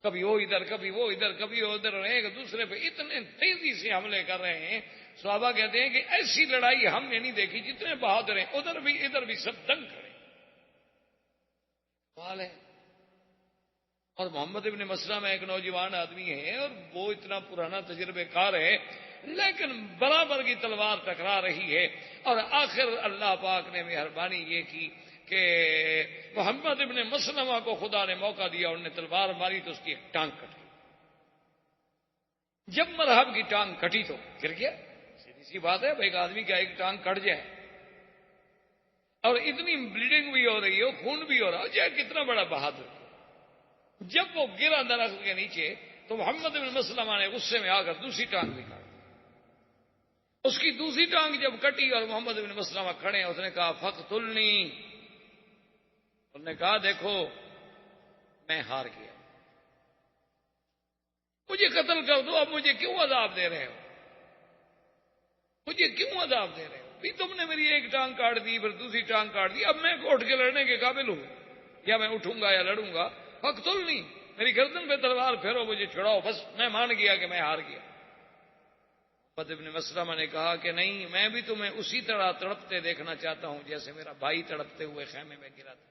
کبھی وہ ادھر کبھی وہ ادھر کبھی وہ ادھر، ایک دوسرے پہ اتنے تیزی سے حملے کر رہے ہیں۔ صحابہ کہتے ہیں کہ ایسی لڑائی ہم نے نہیں دیکھی، جتنے بہادر ہیں ادھر بھی ادھر بھی سب دنگ کھڑے ہے۔ اور محمد ابن مسلمہ ایک نوجوان آدمی ہے اور وہ اتنا پرانا تجربے کار ہے، لیکن برابر کی تلوار ٹکرا رہی ہے، اور آخر اللہ پاک نے مہربانی یہ کی کہ محمد ابن مسلمہ کو خدا نے موقع دیا، انہوں نے تلوار ماری تو اس کی ایک ٹانگ کٹ گئی۔ جب مرحب کی ٹانگ کٹی تو گر گیا، سیدھی سی بات ہے، ایک آدمی کا ایک ٹانگ کٹ جائے اور اتنی بلیڈنگ بھی ہو رہی ہو، خون بھی ہو رہا ہو، چاہے کتنا بڑا بہادر ہو۔ جب وہ گرا درخت کے نیچے تو محمد بن مسلمہ نے غصے میں آ کر دوسری ٹانگ بھی کاٹ دی۔ اس کی دوسری ٹانگ جب کٹی اور محمد بن مسلمہ کھڑے، اس نے کہا فقتلنی، انہوں نے کہا دیکھو میں ہار گیا، مجھے قتل کر دو، اب مجھے کیوں عذاب دے رہے ہو، مجھے کیوں عذاب دے رہے ہو؟ بھی تم نے میری ایک ٹانگ کاٹ دی، پھر دوسری ٹانگ کاٹ دی، اب میں اٹھ کے لڑنے کے قابل ہوں؟ یا میں اٹھوں گا یا لڑوں گا؟ فقتلنی، میری گردن پہ تلوار پھیرو، مجھے چھڑاؤ، بس میں مان گیا کہ میں ہار گیا۔ محمد ابن مسلمہ نے کہا کہ نہیں، میں بھی تمہیں اسی طرح تڑپتے دیکھنا چاہتا ہوں جیسے میرا بھائی تڑپتے ہوئے خیمے میں گرا تھا۔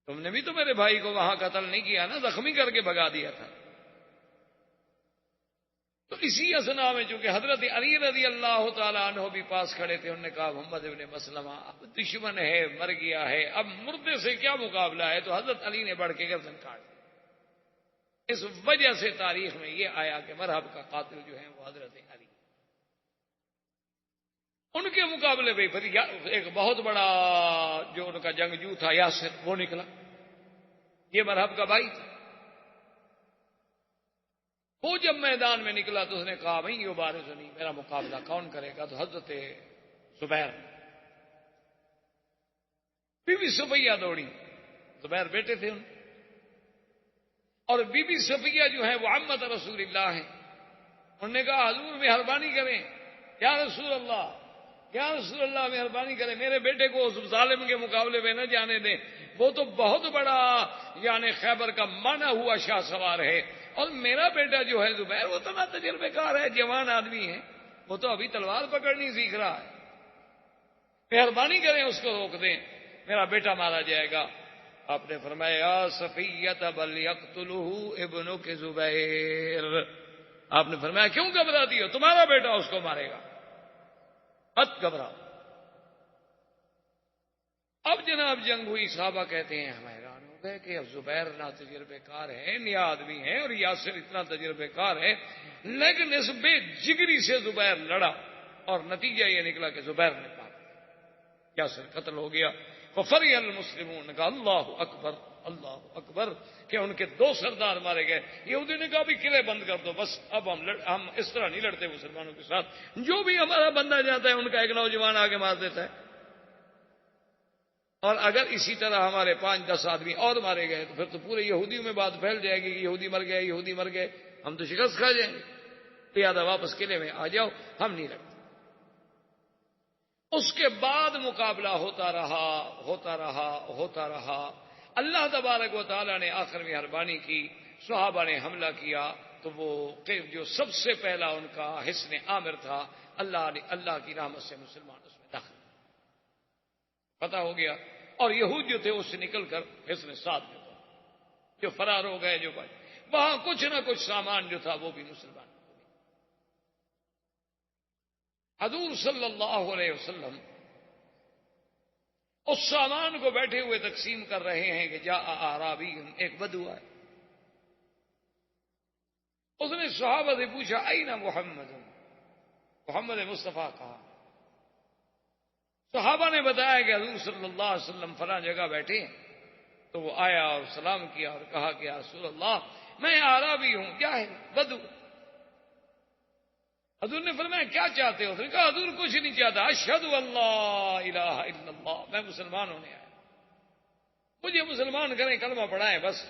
تم نے بھی تو میرے بھائی کو وہاں قتل نہیں کیا نا، زخمی کر کے بھگا دیا تھا۔ تو اسی اسنا میں چونکہ حضرت علی رضی اللہ تعالیٰ عنہ بھی پاس کھڑے تھے، انہوں نے کہا محمد ابن مسلمہ اب دشمن ہے، مر گیا ہے، اب مردے سے کیا مقابلہ ہے؟ تو حضرت علی نے بڑھ کے گردن کاٹ دی۔ اس وجہ سے تاریخ میں یہ آیا کہ مرحب کا قاتل جو ہے وہ حضرت علی۔ ان کے مقابلے میں پھر ایک بہت بڑا جو ان کا جنگجو تھا یاسر، وہ نکلا، یہ مرحب کا بھائی تھا۔ وہ جب میدان میں نکلا تو اس نے کہا بھائی یہ بارز نہیں، میرا مقابلہ کون کرے گا؟ تو حضرت زبیر، بی بی صفیہ دوڑی، زبیر بیٹے تھے ان، اور بی بی صفیہ جو ہے وہ عمت رسول اللہ ہیں۔ انہوں نے کہا حضور مہربانی کریں، یا رسول اللہ، یا رسول اللہ مہربانی کریں، میرے بیٹے کو اس ظالم کے مقابلے میں نہ جانے دیں، وہ تو بہت بڑا یعنی خیبر کا مانا ہوا شاہ سوار ہے، اور میرا بیٹا جو ہے زبیر وہ تو نہ تجربے کار ہے، جوان آدمی ہے، وہ تو ابھی تلوار پکڑنی سیکھ رہا ہے، مہربانی کریں اس کو روک دیں، میرا بیٹا مارا جائے گا۔ آپ نے فرمایا یا صفیہ بل یقتلہ ابنک زبیر، آپ نے فرمایا کیوں گھبراتی ہو، تمہارا بیٹا اس کو مارے گا، مت گھبراؤ۔ اب جناب جنگ ہوئی، صحابہ کہتے ہیں ہم حیران ہو گئے کہ اب زبیر نہ تجربے کار ہے، نیا آدمی ہے، اور یاسر اتنا تجربے کار ہے، لیکن اس بے جگری سے زبیر لڑا، اور نتیجہ یہ نکلا کہ زبیر نے پا یاسر قتل ہو گیا۔ ففرح المسلمون نے کہا اللہ اکبر اللہ اکبر، کہ ان کے دو سردار مارے گئے۔ یہودی نے کہا بھی قلعے بند کر دو، بس اب ہم اس طرح نہیں لڑتے مسلمانوں کے ساتھ، جو بھی ہمارا بندہ جاتا ہے ان کا ایک نوجوان آگے مار دیتا ہے، اور اگر اسی طرح ہمارے 5-10 آدمی اور مارے گئے تو پھر تو پورے یہودیوں میں بات پھیل جائے گی کہ یہودی مر گئے، یہودی مر گئے، ہم تو شکست کھا جائیں گے، لہذا واپس قلعے میں آ جاؤ، ہم نہیں لڑتے۔ اس کے بعد مقابلہ ہوتا رہا ہوتا رہا ہوتا رہا، اللہ تبارک و تعالیٰ نے آخر میں مہربانی کی، صحابہ نے حملہ کیا، تو وہ جو سب سے پہلا ان کا حصن عامر تھا، اللہ کی رحمت سے مسلمان اس میں داخل پتہ ہو گیا، اور یہود جو تھے اس سے نکل کر حصن سعد میں تھا، جو فرار ہو گئے، جو بھائی وہاں کچھ نہ کچھ سامان جو تھا وہ بھی مسلمان۔ حضور صلی اللہ علیہ وسلم اس سامان کو بیٹھے ہوئے تقسیم کر رہے ہیں کہ جاء اعرابی، ایک بدو ہے، اس نے صحابہ سے پوچھا این محمد، محمد مصطفیٰ کہا؟ صحابہ نے بتایا کہ حضور صلی اللہ علیہ وسلم فلاں جگہ بیٹھے ہیں، تو وہ آیا اور سلام کیا اور کہا کہ یا رسول اللہ میں اعرابی ہوں، کیا ہے بدو۔ حضور نے فرمایا کیا چاہتے ہو؟ اس نے کہا حضور کچھ نہیں چاہتا، اشہد اللہ الہ الا اللہ، میں مسلمان ہونے آیا، مجھے مسلمان کریں، کلمہ پڑھائیں بس۔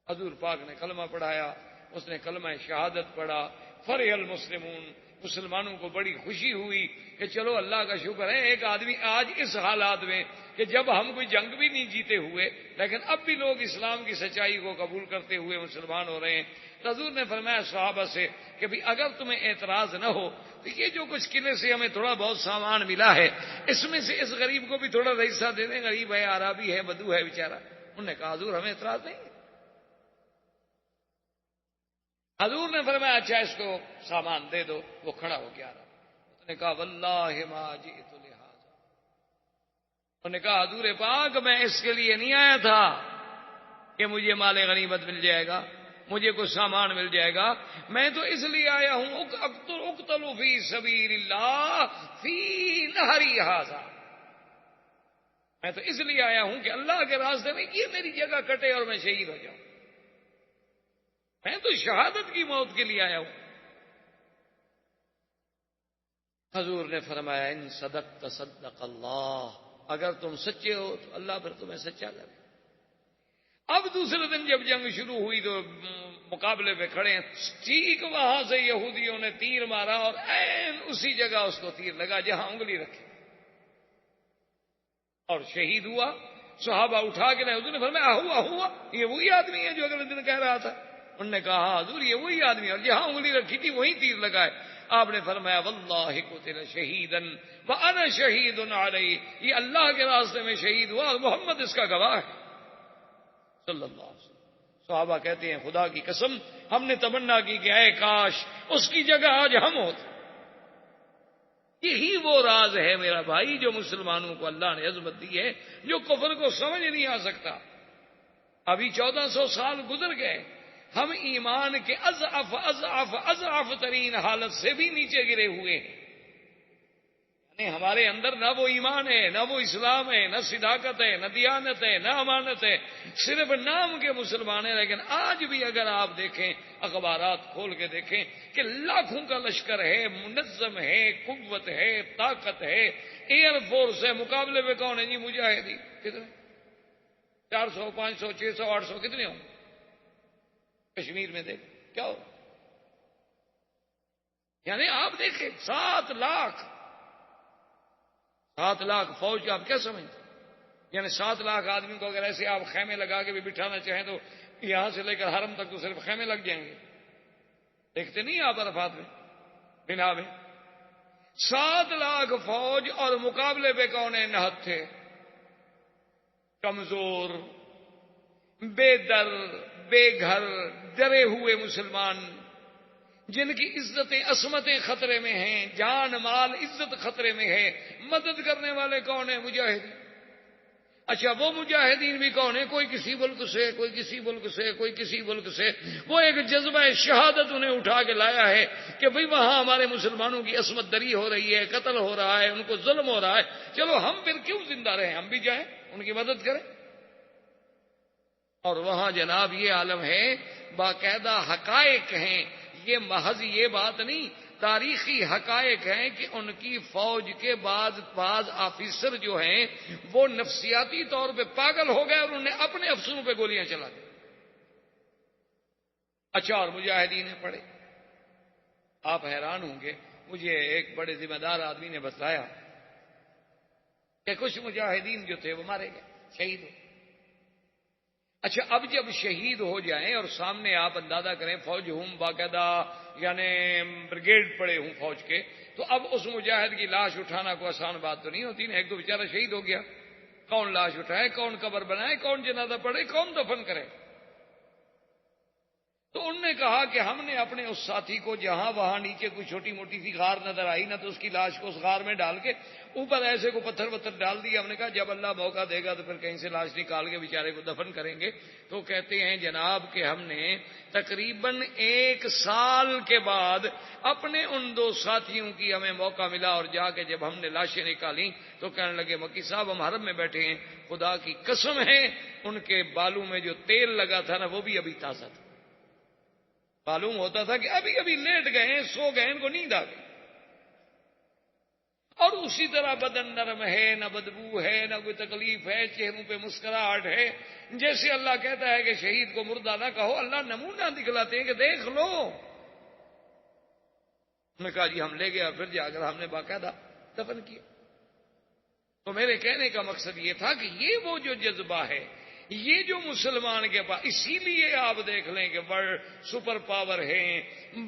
حضور پاک نے کلمہ پڑھایا، اس نے کلمہ شہادت پڑھا، فرح المسلمون، مسلمانوں کو بڑی خوشی ہوئی کہ چلو اللہ کا شکر ہے، ایک آدمی آج اس حالات میں کہ جب ہم کوئی جنگ بھی نہیں جیتے ہوئے لیکن اب بھی لوگ اسلام کی سچائی کو قبول کرتے ہوئے مسلمان ہو رہے ہیں۔ حضور نے فرمایا صحابہ سے کہ بھی اگر تمہیں اعتراض نہ ہو تو یہ جو کچھ قلعے سے ہمیں تھوڑا بہت سامان ملا ہے، اس میں سے اس غریب کو بھی تھوڑا سا حصہ دے دیں، غریب ہے، عربی ہے، بدو ہے بیچارہ۔ انہوں نے کہا حضور ہمیں اعتراض نہیں۔ حضور نے فرمایا اچھا اس کو سامان دے دو۔ وہ کھڑا ہو گیا، اس نے کہا واللہ ما جئت لہذا، انہوں نے کہا حضور پاک میں اس کے لیے نہیں آیا تھا کہ مجھے مال غنیمت مل جائے گا، مجھے کچھ سامان مل جائے گا، میں تو اس لیے آیا ہوں اقتل فی سبیل اللہ فی نہری ھذا، میں تو اس لیے آیا ہوں کہ اللہ کے راستے میں یہ میری جگہ کٹے اور میں شہید ہو جاؤں، میں تو شہادت کی موت کے لیے آیا ہوں۔ حضور نے فرمایا ان صدقت صدق اللہ، اگر تم سچے ہو تو اللہ پھر تمہیں سچا کرے، اب دوسرے دن جب جنگ شروع ہوئی تو مقابلے پہ کھڑے ہیں، ٹھیک وہاں سے یہودیوں نے تیر مارا اور عین اسی جگہ اس کو تیر لگا جہاں انگلی رکھی اور شہید ہوا۔ صحابہ اٹھا کے حضور نے فرمایا ہوا ہوا، یہ وہی آدمی ہے جو اگلے دن کہہ رہا تھا؟ انہوں نے کہا ہاں حضور یہ وہی آدمی ہے، اور جہاں انگلی رکھی تھی وہیں تیر لگائے۔ آپ نے فرمایا واللہ قتل شہیدا وانا شہید علیہ، یہ اللہ کے راستے میں شہید ہوا اور محمد اس کا گواہ ہے صلی اللہ علیہ وسلم۔ صحابہ کہتے ہیں خدا کی قسم ہم نے تمنا کی کہ اے کاش اس کی جگہ آج ہم ہوتے۔ یہی وہ راز ہے میرا بھائی جو مسلمانوں کو اللہ نے عظمت دی ہے، جو کفر کو سمجھ نہیں آ سکتا۔ ابھی 1400 سال گزر گئے، ہم ایمان کے اضعف اضعف اضعف ترین حالت سے بھی نیچے گرے ہوئے ہیں۔ یعنی ہمارے اندر نہ وہ ایمان ہے، نہ وہ اسلام ہے، نہ صداقت ہے، نہ دیانت ہے، نہ امانت ہے، صرف نام کے مسلمان ہیں۔ لیکن آج بھی اگر آپ دیکھیں، اخبارات کھول کے دیکھیں کہ لاکھوں کا لشکر ہے، منظم ہے، قوت ہے، طاقت ہے، ایئر فورس ہے، مقابلے میں کون ہے جی؟ مجاہدین۔ کتنے؟ 400 500 600 800 کتنے ہوں؟ کشمیر میں دیکھ کیا ہو، یعنی آپ دیکھیں 7 لاکھ فوج آپ کیا سمجھتے؟ یعنی 7 لاکھ آدمی کو اگر ایسے آپ خیمے لگا کے بھی بٹھانا چاہیں تو یہاں سے لے کر حرم تک تو صرف خیمے لگ جائیں گے۔ دیکھتے نہیں آپ عرفات میں بنا میں 7 لاکھ فوج، اور مقابلے پہ کون ہے؟ نہت تھے، کمزور، بے در بے گھر ڈرے ہوئے مسلمان، جن کی عزتیں عصمتیں خطرے میں ہیں، جان مال عزت خطرے میں ہے۔ مدد کرنے والے کون ہیں؟ مجاہدین۔ اچھا وہ مجاہدین بھی کون ہیں؟ کوئی کسی ملک سے، کوئی کسی ملک سے، کوئی کسی ملک سے۔ وہ ایک جذبہ شہادت انہیں اٹھا کے لایا ہے کہ بھئی وہاں ہمارے مسلمانوں کی عصمت دری ہو رہی ہے، قتل ہو رہا ہے، ان کو ظلم ہو رہا ہے، چلو ہم پھر کیوں زندہ رہیں، ہم بھی جائیں ان کی مدد کریں۔ اور وہاں جناب یہ عالم ہے، باقاعدہ حقائق ہیں، یہ محض یہ بات نہیں، تاریخی حقائق ہیں کہ ان کی فوج کے بعض آفیسر جو ہیں وہ نفسیاتی طور پہ پاگل ہو گئے اور انہوں نے اپنے افسروں پہ گولیاں چلا دی۔ اچھا اور مجاہدین پڑے، آپ حیران ہوں گے، مجھے ایک بڑے ذمہ دار آدمی نے بتایا کہ کچھ مجاہدین جو تھے وہ مارے گئے، شہید ہو۔ اچھا اب جب شہید ہو جائیں اور سامنے آپ اندازہ کریں فوج ہوں باقاعدہ یعنی بریگیڈ پڑے ہوں فوج کے، تو اب اس مجاہد کی لاش اٹھانا کوئی آسان بات تو نہیں ہوتی نا۔ ایک تو بیچارہ شہید ہو گیا، کون لاش اٹھائے، کون قبر بنائے، کون جنازہ پڑھے، کون دفن کرے؟ تو انہوں نے کہا کہ ہم نے اپنے اس ساتھی کو جہاں وہاں نیچے کوئی چھوٹی موٹی سی غار نظر آئی نہ، تو اس کی لاش کو اس غار میں ڈال کے اوپر ایسے کو پتھر وتھر ڈال دیا۔ ہم نے کہا جب اللہ موقع دے گا تو پھر کہیں سے لاش نکال کے بیچارے کو دفن کریں گے۔ تو کہتے ہیں جناب کہ ہم نے تقریباً 1 سال کے بعد اپنے ان 2 ساتھیوں کی ہمیں موقع ملا، اور جا کے جب ہم نے لاشیں نکالی تو کہنے لگے مکی صاحب ہم حرم میں بیٹھے ہیں، خدا کی قسم ہے ان کے بالوں میں جو تیل لگا تھا نا وہ بھی ابھی تازہ تھا، معلوم ہوتا تھا کہ ابھی ابھی لیٹ گئے ہیں، سو گئے، ان کو نیند آ گئی۔ اور اسی طرح بدن نرم ہے، نہ بدبو ہے، نہ کوئی تکلیف ہے، چہروں پہ مسکراہٹ ہے۔ جیسے اللہ کہتا ہے کہ شہید کو مردہ نہ کہو، اللہ نمونہ دکھلاتے ہیں کہ دیکھ لو۔ میں کہا جی ہم لے گئے اور پھر جا کر ہم نے باقاعدہ دفن کیا۔ تو میرے کہنے کا مقصد یہ تھا کہ یہ وہ جو جذبہ ہے، یہ جو مسلمان کے پاس، اسی لیے آپ دیکھ لیں کہ سپر پاور ہیں،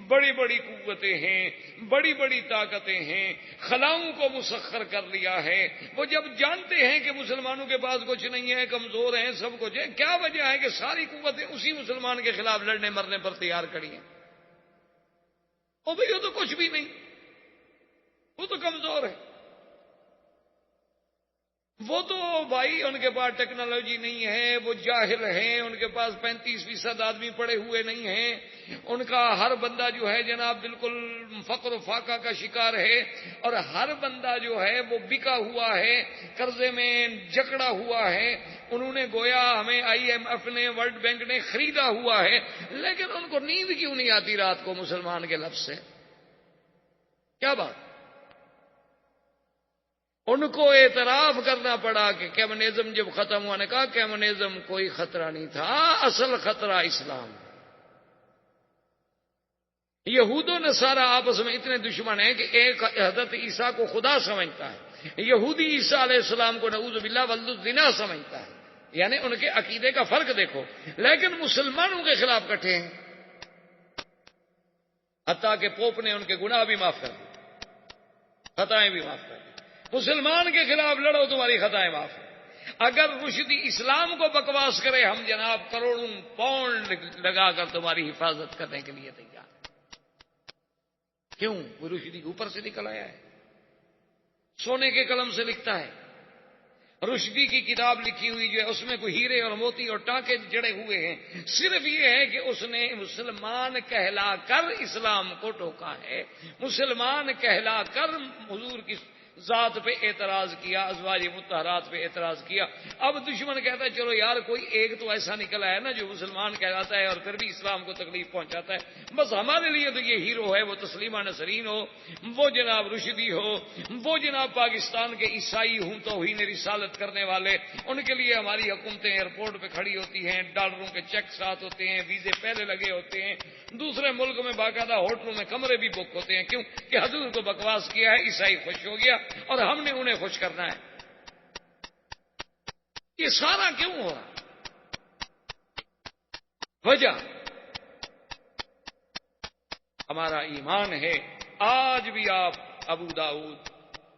بڑی بڑی قوتیں ہیں، بڑی بڑی طاقتیں ہیں، خلاؤں کو مسخر کر لیا ہے۔ وہ جب جانتے ہیں کہ مسلمانوں کے پاس کچھ نہیں ہے، کمزور ہیں، سب کچھ ہے، کیا وجہ ہے کہ ساری قوتیں اسی مسلمان کے خلاف لڑنے مرنے پر تیار کھڑی ہیں؟ او بھئی وہ تو کچھ بھی نہیں، وہ تو کمزور ہے، وہ تو بھائی ان کے پاس ٹیکنالوجی نہیں ہے، وہ جاہل ہیں، ان کے پاس 35% آدمی پڑے ہوئے نہیں ہیں، ان کا ہر بندہ جو ہے جناب بالکل فقر و فاقہ کا شکار ہے، اور ہر بندہ جو ہے وہ بکا ہوا ہے، قرضے میں جکڑا ہوا ہے، انہوں نے گویا ہمیں IMF نے ورلڈ بینک نے خریدا ہوا ہے، لیکن ان کو نیند کیوں نہیں آتی رات کو مسلمان کے لفظ سے؟ کیا بات؟ ان کو اعتراف کرنا پڑا کہ کمیونزم جب ختم ہوا نے کہا کمیونزم کوئی خطرہ نہیں تھا، اصل خطرہ اسلام۔ یہود و نصارہ آپس میں اتنے دشمن ہیں کہ ایک حضرت عیسیٰ کو خدا سمجھتا ہے، یہودی عیسیٰ علیہ السلام کو نعوذ باللہ ولد الزنا سمجھتا ہے، یعنی ان کے عقیدے کا فرق دیکھو، لیکن مسلمانوں کے خلاف کٹھے ہیں، حتیٰ کہ پوپ نے ان کے گناہ بھی معاف کر دی، خطائیں بھی معاف کر دی۔ مسلمان کے خلاف لڑو تمہاری خطائیں معاف ہیں۔ اگر رشدی اسلام کو بکواس کرے ہم جناب کروڑوں پاؤنڈ لگا کر تمہاری حفاظت کرنے کے لیے تیار۔ کیوں؟ وہ رشدی اوپر سے نکل آیا ہے، سونے کے قلم سے لکھتا ہے۔ رشدی کی کتاب لکھی ہوئی جو ہے اس میں کوئی ہیرے اور موتی اور ٹانکے جڑے ہوئے ہیں، صرف یہ ہے کہ اس نے مسلمان کہلا کر اسلام کو ٹوکا ہے، مسلمان کہلا کر حضور کی ذات پہ اعتراض کیا، ازواج مطہرات پہ اعتراض کیا۔ اب دشمن کہتا ہے چلو یار کوئی ایک تو ایسا نکلا ہے نا جو مسلمان کہلاتا ہے اور پھر بھی اسلام کو تکلیف پہنچاتا ہے، بس ہمارے لیے تو یہ ہیرو ہے، وہ تسلیمہ نسرین ہو، وہ جناب رشدی ہو، وہ جناب پاکستان کے عیسائی ہوں توہین رسالت کرنے والے، ان کے لیے ہماری حکومتیں ایئرپورٹ پہ کھڑی ہوتی ہیں، ڈالروں کے چیک ساتھ ہوتے ہیں، ویزے پہلے لگے ہوتے ہیں، دوسرے ملک میں باقاعدہ ہوٹلوں میں کمرے بھی بک ہوتے ہیں۔ کیوں کہ حضور کو بکواس کیا ہے، عیسائی خوش ہو گیا اور ہم نے انہیں خوش کرنا ہے۔ یہ سارا کیوں ہو رہا؟ وجہ ہمارا ایمان ہے۔ آج بھی آپ ابو داؤد،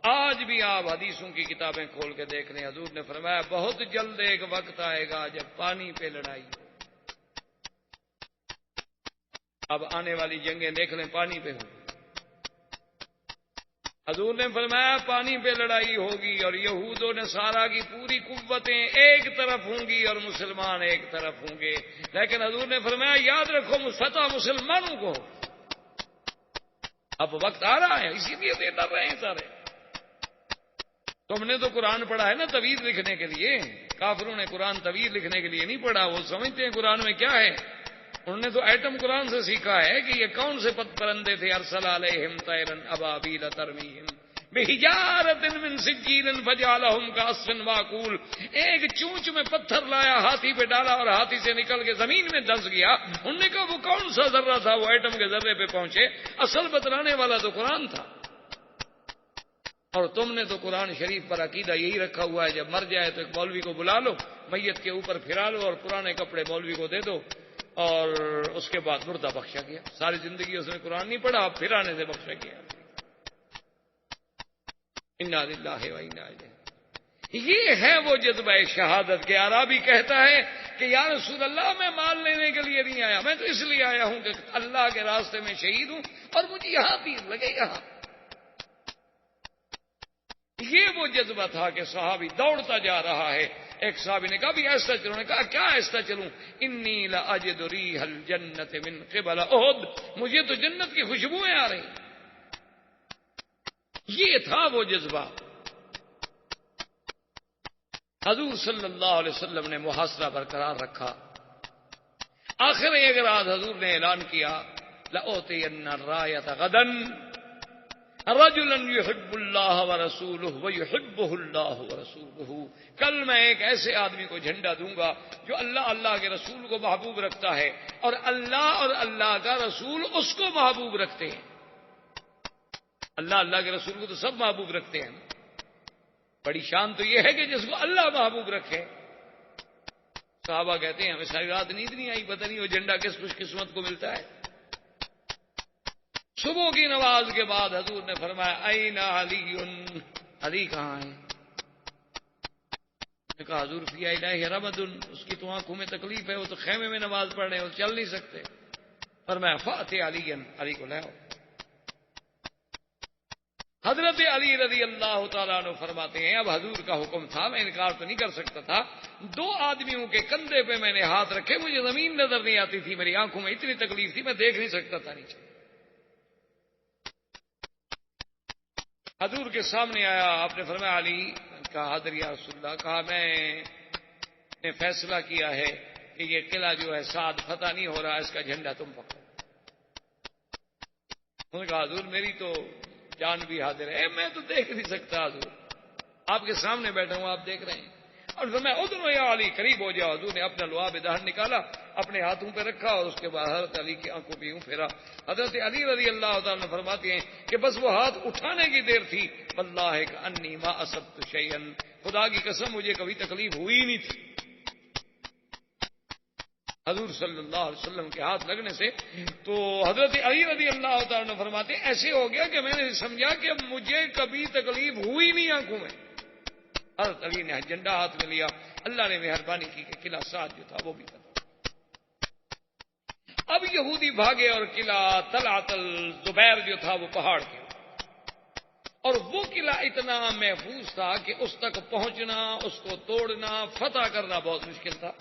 آج بھی آپ حدیثوں کی کتابیں کھول کے دیکھ لیں، حضور نے فرمایا بہت جلد ایک وقت آئے گا جب پانی پہ لڑائی ہو۔ اب آنے والی جنگیں دیکھ لیں، پانی پہ ہو۔ حضور نے فرمایا پانی پہ لڑائی ہوگی اور یہود و نصارہ کی پوری قوتیں ایک طرف ہوں گی اور مسلمان ایک طرف ہوں گے، لیکن حضور نے فرمایا یاد رکھو فتح مسلمانوں کو۔ اب وقت آ رہا ہے، اسی لیے تو ڈر رہے ہیں سارے۔ تم نے تو قرآن پڑھا ہے نا طویل لکھنے کے لیے، کافروں نے قرآن طویل لکھنے کے لیے نہیں پڑھا، وہ سمجھتے ہیں قرآن میں کیا ہے، انہوں نے تو ایٹم قرآن سے سیکھا ہے کہ یہ کون سے پرندے تھے، ارسل علیہم طیرا ابابیل ترمیہم بحجارۃ من سجیل فجعلہم کعصف ماکول۔ ایک چونچ میں پتھر لایا، ہاتھی پہ ڈالا اور ہاتھی سے نکل کے زمین میں دھس گیا۔ انہوں نے کہا وہ کون سا ذرہ تھا، وہ ایٹم کے ذرے پہ پہنچے، اصل بتلانے والا تو قرآن تھا۔ اور تم نے تو قرآن شریف پر عقیدہ یہی رکھا ہوا ہے جب مر جائے تو ایک مولوی کو بلا لو، میت کے اوپر پھرا لو اور پرانے کپڑے مولوی کو دے دو اور اس کے بعد مردہ بخشا گیا۔ ساری زندگی اس نے قرآن نہیں پڑھا، اب پھرانے سے بخشا گیا۔ انا للہ و انا الیہ۔ یہ ہے وہ جذبہ شہادت کے۔ عربی کہتا ہے کہ یا رسول اللہ میں مال لینے کے لیے نہیں آیا، میں تو اس لیے آیا ہوں کہ اللہ کے راستے میں شہید ہوں اور مجھے یہاں تیر لگے یہاں۔ یہ وہ جذبہ تھا کہ صحابی دوڑتا جا رہا ہے۔ ایک صحابی نے کہا بھی ایسا چلوں، نے کہا کیا ایسا چلوں، انی لاجد ریح الجنت من قبل احد، مجھے تو جنت کی خوشبوئیں آ رہی۔ یہ تھا وہ جذبہ۔ حضور صلی اللہ علیہ وسلم نے محاصرہ برقرار رکھا۔ آخر ایک رات حضور نے اعلان کیا لأوتین الرایۃ غدا رجلا یحب اللہ ورسولہ ویحبہ اللہ ورسولہ، کل میں ایک ایسے آدمی کو جھنڈا دوں گا جو اللہ کے رسول کو محبوب رکھتا ہے اور اللہ کا رسول اس کو محبوب رکھتے ہیں۔ اللہ کے رسول کو تو سب محبوب رکھتے ہیں، بڑی شان تو یہ ہے کہ جس کو اللہ محبوب رکھے۔ صحابہ کہتے ہیں ہمیں ساری رات نیند نہیں آئی، پتہ نہیں وہ جھنڈا کس خوش قسمت کو ملتا ہے۔ صبح کی نماز کے بعد حضور نے فرمایا این علی، علی کہاں ہے؟ نے کہا حضور فی عینیہ رمد، اس کی تو آنکھوں میں تکلیف ہے، وہ تو خیمے میں نماز پڑھ رہے ہیں، وہ چل نہیں سکتے۔ فرمایا فأت علی، علی کو لے آؤ۔ حضرت علی رضی اللہ تعالیٰ عنہ فرماتے ہیں اب حضور کا حکم تھا، میں انکار تو نہیں کر سکتا تھا، دو آدمیوں کے کندھے پہ میں نے ہاتھ رکھے، مجھے زمین نظر نہیں آتی تھی، میری آنکھوں میں اتنی تکلیف تھی میں دیکھ نہیں سکتا تھا نیچے۔ حضور کے سامنے آیا، آپ نے فرمایا علی، کہا حاضر یا رسول اللہ، کہا میں نے فیصلہ کیا ہے کہ یہ قلعہ جو ہے سعد فتح نہیں ہو رہا، اس کا جھنڈا تم پکڑو۔ انہوں نے کہا حضور میری تو جان بھی حاضر ہے، میں تو دیکھ نہیں سکتا حضور۔ آپ کے سامنے بیٹھا ہوں، آپ دیکھ رہے ہیں۔ اور میں ادھر یا علی، قریب ہو جاؤ۔ حضور نے اپنا لعاب دہن نکالا، اپنے ہاتھوں پہ رکھا اور اس کے بعد حضرت علی کی آنکھوں پہ یوں پھیرا۔ حضرت علی رضی اللہ تعالیٰ نے فرماتے ہیں کہ بس وہ ہاتھ اٹھانے کی دیر تھی، واللہ کأنی ما اصبت شیئا، خدا کی قسم مجھے کبھی تکلیف ہوئی نہیں تھی۔ حضور صلی اللہ علیہ وسلم کے ہاتھ لگنے سے تو حضرت علی رضی اللہ تعالیٰ نے فرماتے ہیں ایسے ہو گیا کہ میں نے سمجھا کہ مجھے کبھی تکلیف ہوئی نہیں آنکھوں میں۔ حضرت علی نے جھنڈا ہاتھ میں لیا، اللہ نے مہربانی کی کہ قلعہ سعد جو تھا وہ بھی فتح۔ اب یہودی بھاگے اور قلعہ طلعت الزبیر جو تھا وہ پہاڑ کے، اور وہ قلعہ اتنا محفوظ تھا کہ اس تک پہنچنا، اس کو توڑنا، فتح کرنا بہت مشکل تھا۔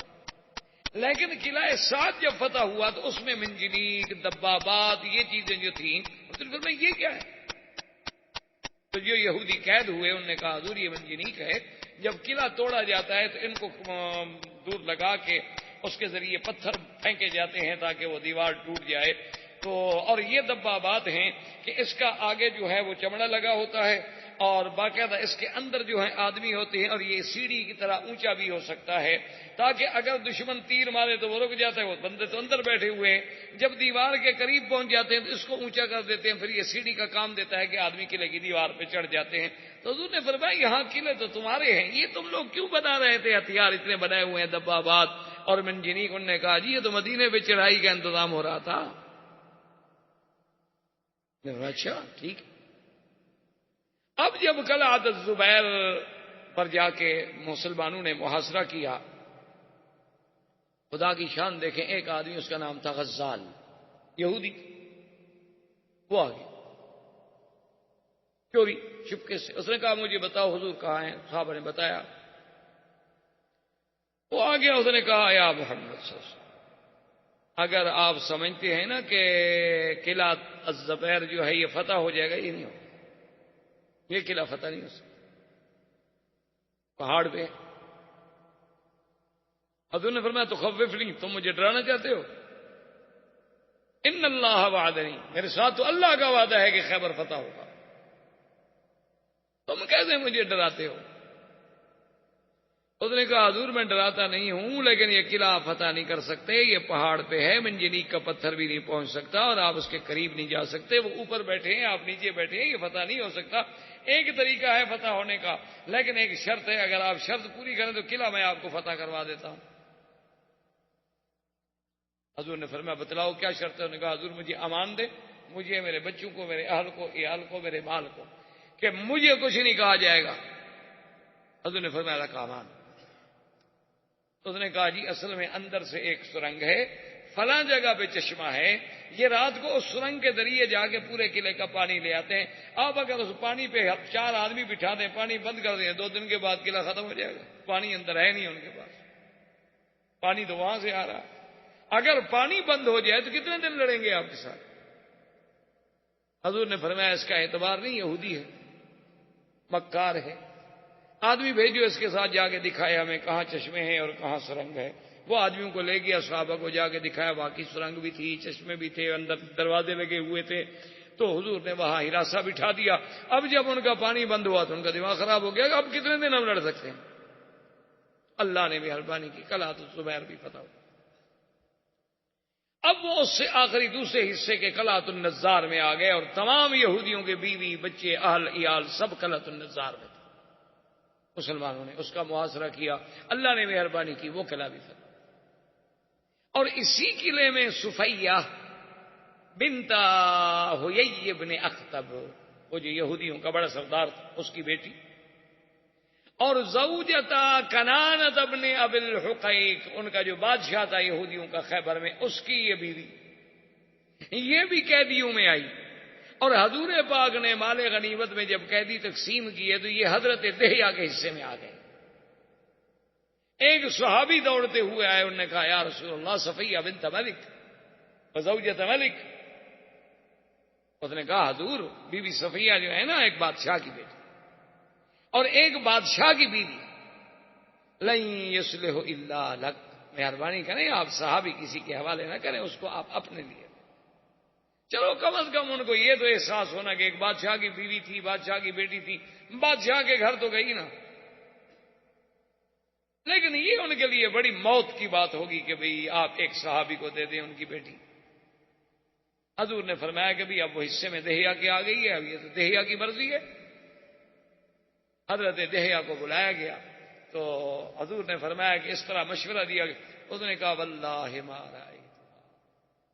لیکن قلعہ سعد جب فتح ہوا تو اس میں منجنیق، دبابات، یہ چیزیں جو تھیں، پھر میں یہ کیا ہے؟ تو جو یہودی قید ہوئے انہوں نے کہا حضور یہ منجنیق ہے، جب قلعہ توڑا جاتا ہے تو ان کو دور لگا کے اس کے ذریعے پتھر پھینکے جاتے ہیں تاکہ وہ دیوار ٹوٹ جائے۔ تو اور یہ دبابات ہیں کہ اس کا آگے جو ہے وہ چمڑا لگا ہوتا ہے اور باقاعدہ اس کے اندر جو ہے آدمی ہوتے ہیں، اور یہ سیڑھی کی طرح اونچا بھی ہو سکتا ہے تاکہ اگر دشمن تیر مارے تو وہ رک جاتا ہے، وہ بندے تو اندر بیٹھے ہوئے ہیں، جب دیوار کے قریب پہنچ جاتے ہیں تو اس کو اونچا کر دیتے ہیں، پھر یہ سیڑھی کا کام دیتا ہے کہ آدمی قلعے کی دیوار پہ چڑھ جاتے ہیں۔ تو حضور نے فرمایا یہاں قلعے تو تمہارے ہیں، یہ تم لوگ کیوں بنا رہے تھے؟ ہتھیار اتنے بنائے ہوئے ہیں، دبابات اور منجنیق۔ انہوں نے کہا جی یہ تو مدینے پہ چڑھائی کا انتظام ہو رہا تھا۔ اچھا ٹھیک۔ اب جب قلعہ الزبیر پر جا کے مسلمانوں نے محاصرہ کیا، خدا کی شان دیکھیں، ایک آدمی اس کا نام تھا غزال، یہودی، وہ آ گیا چوری چپکے سے۔ اس نے کہا مجھے بتاؤ حضور کہاں ہیں؟ صحابہ نے بتایا، وہ آ گیا۔ اس نے کہا یا محمد صلی اللہ علیہ وسلم، اگر آپ سمجھتے ہیں نا کہ قلعہ الزبیر جو ہے یہ فتح ہو جائے گا، یہ نہیں ہوگا، یہ قلعہ فتح نہیں ہو سکتا، پہاڑ پہ۔ حضور نے فرمایا تو خففنی، تم مجھے ڈرانا چاہتے ہو؟ ان اللہ وعدنی، میرے ساتھ تو اللہ کا وعدہ ہے کہ خیبر فتح ہوگا، تم کیسے مجھے ڈراتے ہو؟ اس نے کہا حضور میں ڈراتا نہیں ہوں، لیکن یہ قلعہ فتح نہیں کر سکتے، یہ پہاڑ پہ ہے، منجنیق کا پتھر بھی نہیں پہنچ سکتا اور آپ اس کے قریب نہیں جا سکتے، وہ اوپر بیٹھے ہیں آپ نیچے بیٹھے ہیں، یہ فتح نہیں ہو سکتا۔ ایک طریقہ ہے فتح ہونے کا، لیکن ایک شرط ہے، اگر آپ شرط پوری کریں تو قلعہ میں آپ کو فتح کروا دیتا ہوں۔ حضور نے فرمایا بتلاؤ کیا شرط ہے؟ انہوں نے کہا حضور مجھے امان دے، مجھے، میرے بچوں کو، میرے اہل کو، عیال کو، میرے مال کو، کہ مجھے کچھ نہیں کہا جائے گا۔ حضور نے فرمایا رکھا امان۔ اس نے کہا جی اصل میں اندر سے ایک سرنگ ہے، فلاں جگہ پہ چشمہ ہے، یہ رات کو اس سرنگ کے ذریعے جا کے پورے قلعے کا پانی لے آتے ہیں، آپ اگر اس پانی پہ 4 آدمی بٹھا دیں، پانی بند کر دیں، 2 دن کے بعد قلعہ ختم ہو جائے گا، پانی اندر ہے نہیں ان کے پاس، پانی تو وہاں سے آ رہا ہے۔ اگر پانی بند ہو جائے تو کتنے دن لڑیں گے آپ کے ساتھ؟ حضور نے فرمایا اس کا اعتبار نہیں، یہودی ہے، مکار ہے، آدمی بھیجو اس کے ساتھ جا کے دکھائے ہمیں کہاں چشمے ہیں اور کہاں سرنگ ہے۔ وہ آدمیوں کو لے گیا، صحابہ کو جا کے دکھایا، باقی سرنگ بھی تھی، چشمے بھی تھے، اندر دروازے لگے ہوئے تھے، تو حضور نے وہاں ہراساں بٹھا دیا۔ اب جب ان کا پانی بند ہوا تو ان کا دماغ خراب ہو گیا کہ اب کتنے دن ہم لڑ سکتے ہیں؟ اللہ نے مہربانی کی، قلعہ الزبیر بھی فتح ہوا۔ اب وہ اس سے آخری دوسرے حصے کے قلعہ النزار میں آ گئے، اور تمام یہودیوں کے بیوی بچے اہل عیال سب قلعہ النزار میں تھے۔ مسلمانوں نے اس کا محاصرہ کیا، اللہ نے مہربانی کی، وہ قلعہ بھی فتح۔ اور اسی قلعے میں صفیہ بنت حیی بن اخطب، وہ جو یہودیوں کا بڑا سردار تھا، اس کی بیٹی، اور زوجتا کنانۃ ابن ابی الحقیق، ان کا جو بادشاہ تھا یہودیوں کا خیبر میں، اس کی یہ بیوی، یہ بھی قیدیوں میں آئی۔ اور حضور پاک نے مال غنیمت میں جب قیدی تقسیم کیے تو یہ حضرت دہیہ کے حصے میں آ گئے۔ ایک صحابی دوڑتے ہوئے آئے، انہوں نے کہا یا رسول اللہ صفیہ بنت ملک وزوجۃ ملک۔ اس نے کہا حضور بی بی صفیہ جو ہے نا ایک بادشاہ کی بیٹی اور ایک بادشاہ کی بیوی، لن یصلح الا لک، مہربانی کریں آپ صحابی کسی کے حوالے نہ کریں، اس کو آپ اپنے لیے۔ چلو کم از کم ان کو یہ تو احساس ہونا کہ ایک بادشاہ کی بیوی تھی، بادشاہ کی بیٹی تھی، بادشاہ کے گھر تو گئی نا. لیکن یہ ان کے لیے بڑی موت کی بات ہوگی کہ بھئی آپ ایک صحابی کو دے دیں ان کی بیٹی. حضور نے فرمایا کہ بھئی اب وہ حصے میں دہیا کی آ گئی ہے، اب یہ تو دہیا کی مرضی ہے. حضرت دہیا کو بلایا گیا تو حضور نے فرمایا کہ اس طرح مشورہ دیا. اس نے کہا واللہ ما رأیت.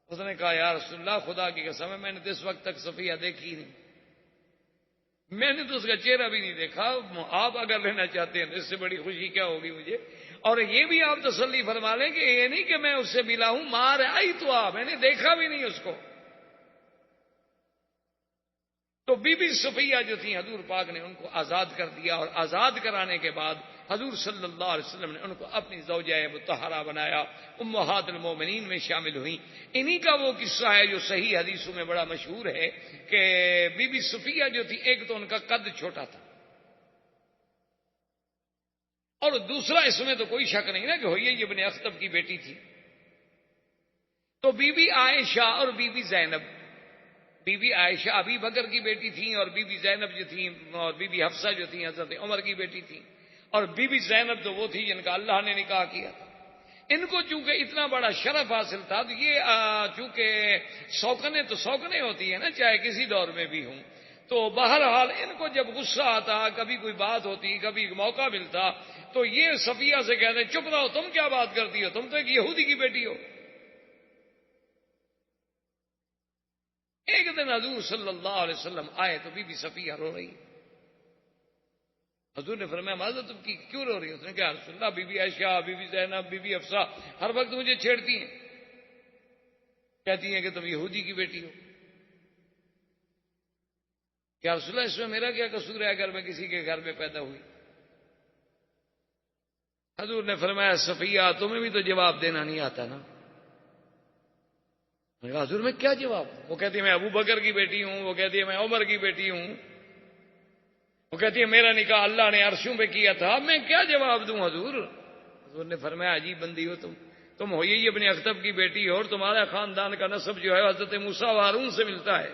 اس نے کہا یا رسول اللہ خدا کی قسم ہے میں نے تو اس وقت تک صفیہ دیکھی نہیں، میں نے تو اس کا چہرہ بھی نہیں دیکھا. آپ اگر لینا چاہتے ہیں تو اس سے بڑی خوشی کیا ہوگی مجھے. اور یہ بھی آپ تسلی فرما لیں کہ یہ نہیں کہ میں اس سے ملا ہوں، مار آئی تو میں نے دیکھا بھی نہیں اس کو. تو بی بی صفیہ جو تھیں حضور پاک نے ان کو آزاد کر دیا، اور آزاد کرانے کے بعد حضور صلی اللہ علیہ وسلم نے ان کو اپنی زوجہ مطہرہ بنایا، امہات المومنین میں شامل ہوئیں. انہی کا وہ قصہ ہے جو صحیح حدیثوں میں بڑا مشہور ہے کہ بی بی صفیہ جو تھی ایک تو ان کا قد چھوٹا تھا، اور دوسرا اس میں تو کوئی شک نہیں نا کہ ہوئی ابن اخطب کی بیٹی تھی. تو بی بی عائشہ اور بی بی زینب، بی بی عائشہ ابی بکر کی بیٹی تھیں، اور بی بی زینب جو تھیں اور بی بی حفصہ جو تھیں حضرت عمر کی بیٹی تھیں، اور بی بی زینب تو وہ تھی جن کا اللہ نے نکاح کیا تھا. ان کو چونکہ اتنا بڑا شرف حاصل تھا تو یہ چونکہ سوکنے تو سوکنے ہوتی ہے نا چاہے کسی دور میں بھی ہوں، تو بہرحال ان کو جب غصہ آتا، کبھی کوئی بات ہوتی، کبھی موقع ملتا تو یہ صفیہ سے کہتے چپ رہو، تم کیا بات کرتی ہو، تم تو ایک یہودی کی بیٹی ہو. ایک دن حضور صلی اللہ علیہ وسلم آئے تو بی بی صفیہ رو رہی. حضور نے فرمایا معذرت تم کی کیوں رو رہی ہے؟ اس نے کہا رسول Allah Bibi Aisha, Bibi Zainab, Bibi Hafsa ہر وقت مجھے چھیڑتی ہیں، کہتی ہیں کہ تم یہودی کی بیٹی ہو. کیا رسول اللہ اس میں میرا کیا قصور ہے اگر میں کسی کے گھر میں پیدا ہوئی؟ حضور نے فرمایا صفیہ تمہیں بھی تو جواب دینا نہیں آتا نا. میں کہا حضور میں کیا جواب؟ وہ کہتی ہے میں ابو بکر کی بیٹی ہوں، وہ کہتی ہے میں عمر کی بیٹی ہوں، وہ کہتی ہے میرا نکاح اللہ نے عرشوں پہ کیا تھا، میں کیا جواب دوں حضور؟ حضور نے فرمایا عجیب بندی ہو تم ہو یہی اپنے اختب کی بیٹی ہو، اور تمہارا خاندان کا نسب جو ہے حضرت موسیٰ و ہارون سے ملتا ہے،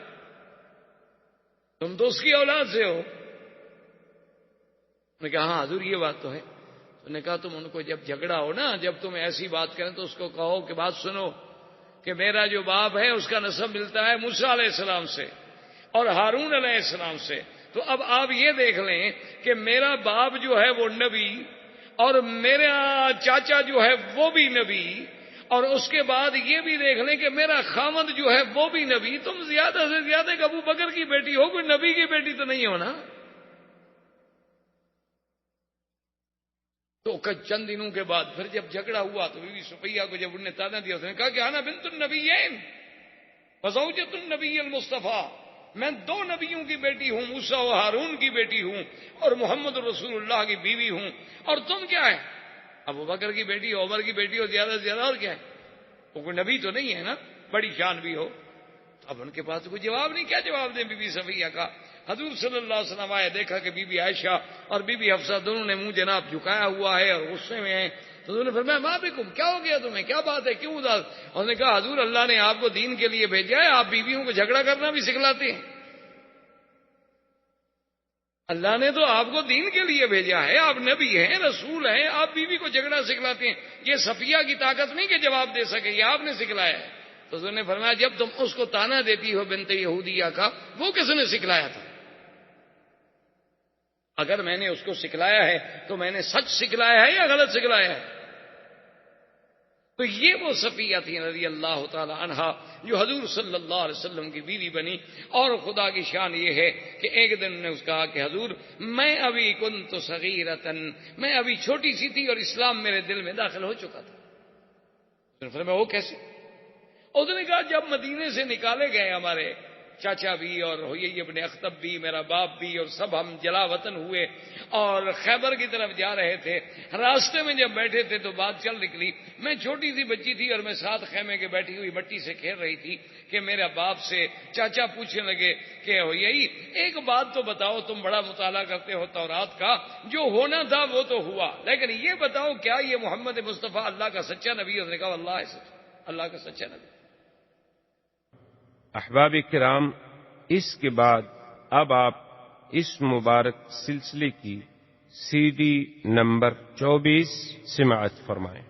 تم تو اس کی اولاد سے ہو. میں کہا ہاں حضور یہ بات تو ہے. انہوں نے کہا تم ان کو جب جھگڑا ہو نا، جب تم ایسی بات کریں تو اس کو کہو کہ بات سنو کہ میرا جو باپ ہے اس کا نسب ملتا ہے موسیٰ علیہ السلام سے اور ہارون علیہ السلام سے. تو اب آپ یہ دیکھ لیں کہ میرا باپ جو ہے وہ نبی، اور میرا چاچا جو ہے وہ بھی نبی، اور اس کے بعد یہ بھی دیکھ لیں کہ میرا خامد جو ہے وہ بھی نبی. تم زیادہ سے زیادہ ایک ابو بکر کی بیٹی ہو، کوئی نبی کی بیٹی تو نہیں ہو نا. تو چند دنوں کے بعد پھر جب جھگڑا ہوا تو بی بی صفیہ کو جب انہوں نے تانا دیا، اس نے کہا کہ انا بنت النبیین وزوجۃ النبی المصطفیٰ، میں دو نبیوں کی بیٹی ہوں، موسیٰ و ہارون کی بیٹی ہوں اور محمد رسول اللہ کی بیوی ہوں، اور تم کیا ہے؟ ابو بکر کی بیٹی ہو، عمر کی بیٹی ہو، زیادہ سے زیادہ اور کیا ہے؟ وہ کوئی نبی تو نہیں ہے نا، بڑی شان بھی ہو. اب ان کے پاس کوئی جواب نہیں، کیا جواب دیں بی بی صفیہ کا. حضور صلی اللہ علیہ وسلم آئے، دیکھا کہ بی بی عائشہ اور بی بی حفصہ دونوں نے منہ جناب جھکایا ہوا ہے اور غصے میں ہیں. تو انہوں نے فرمایا ماں بکم، کیا ہو گیا تمہیں، کیا بات ہے، کیوں اداس؟ انہوں نے کہا حضور اللہ نے آپ کو دین کے لیے بھیجا ہے، آپ بیویوں کو جھگڑا کرنا بھی سکھلاتے ہیں. اللہ نے تو آپ کو دین کے لیے بھیجا ہے، آپ نبی ہیں، رسول ہیں، آپ بیوی کو جھگڑا سکھلاتے ہیں. یہ صفیہ کی طاقت نہیں کہ جواب دے سکے، یہ آپ نے سکھلایا ہے. تو انہوں نے فرمایا جب تم اس کو تانا دیتی ہو بنت یہودیہ کا، وہ کس نے سکھلایا تھا؟ اگر میں نے اس کو سکھلایا ہے تو میں نے سچ سکھلایا ہے یا غلط سکھلایا ہے؟ تو یہ وہ صفیہ تھی رضی اللہ تعالی عنہا جو حضور صلی اللہ علیہ وسلم کی بیوی بنی. اور خدا کی شان یہ ہے کہ ایک دن نے اس کہا کہ حضور میں ابھی کنت صغیرتن، میں ابھی چھوٹی سی تھی اور اسلام میرے دل میں داخل ہو چکا تھا. فرمایا وہ کیسے؟ اس نے کہا جب مدینے سے نکالے گئے ہمارے چاچا بھی اور ہوئی ابن اخطب بھی، میرا باپ بھی، اور سب ہم جلا وطن ہوئے اور خیبر کی طرف جا رہے تھے، راستے میں جب بیٹھے تھے تو بات چل نکلی. میں چھوٹی سی بچی تھی اور میں ساتھ خیمے کے بیٹھی ہوئی مٹی سے کھیل رہی تھی کہ میرا باپ سے چاچا پوچھنے لگے کہ ہوئی ایک بات تو بتاؤ، تم بڑا مطالعہ کرتے ہو تورات کا، جو ہونا تھا وہ تو ہوا، لیکن یہ بتاؤ کیا یہ محمد مصطفیٰ اللہ کا سچا نبی ہے؟ اس نے کہا اللہ ہے سچ، اللہ کا سچا نبی. احباب کرام، اس کے بعد اب آپ اس مبارک سلسلے کی CD نمبر 24 سماعت فرمائیں۔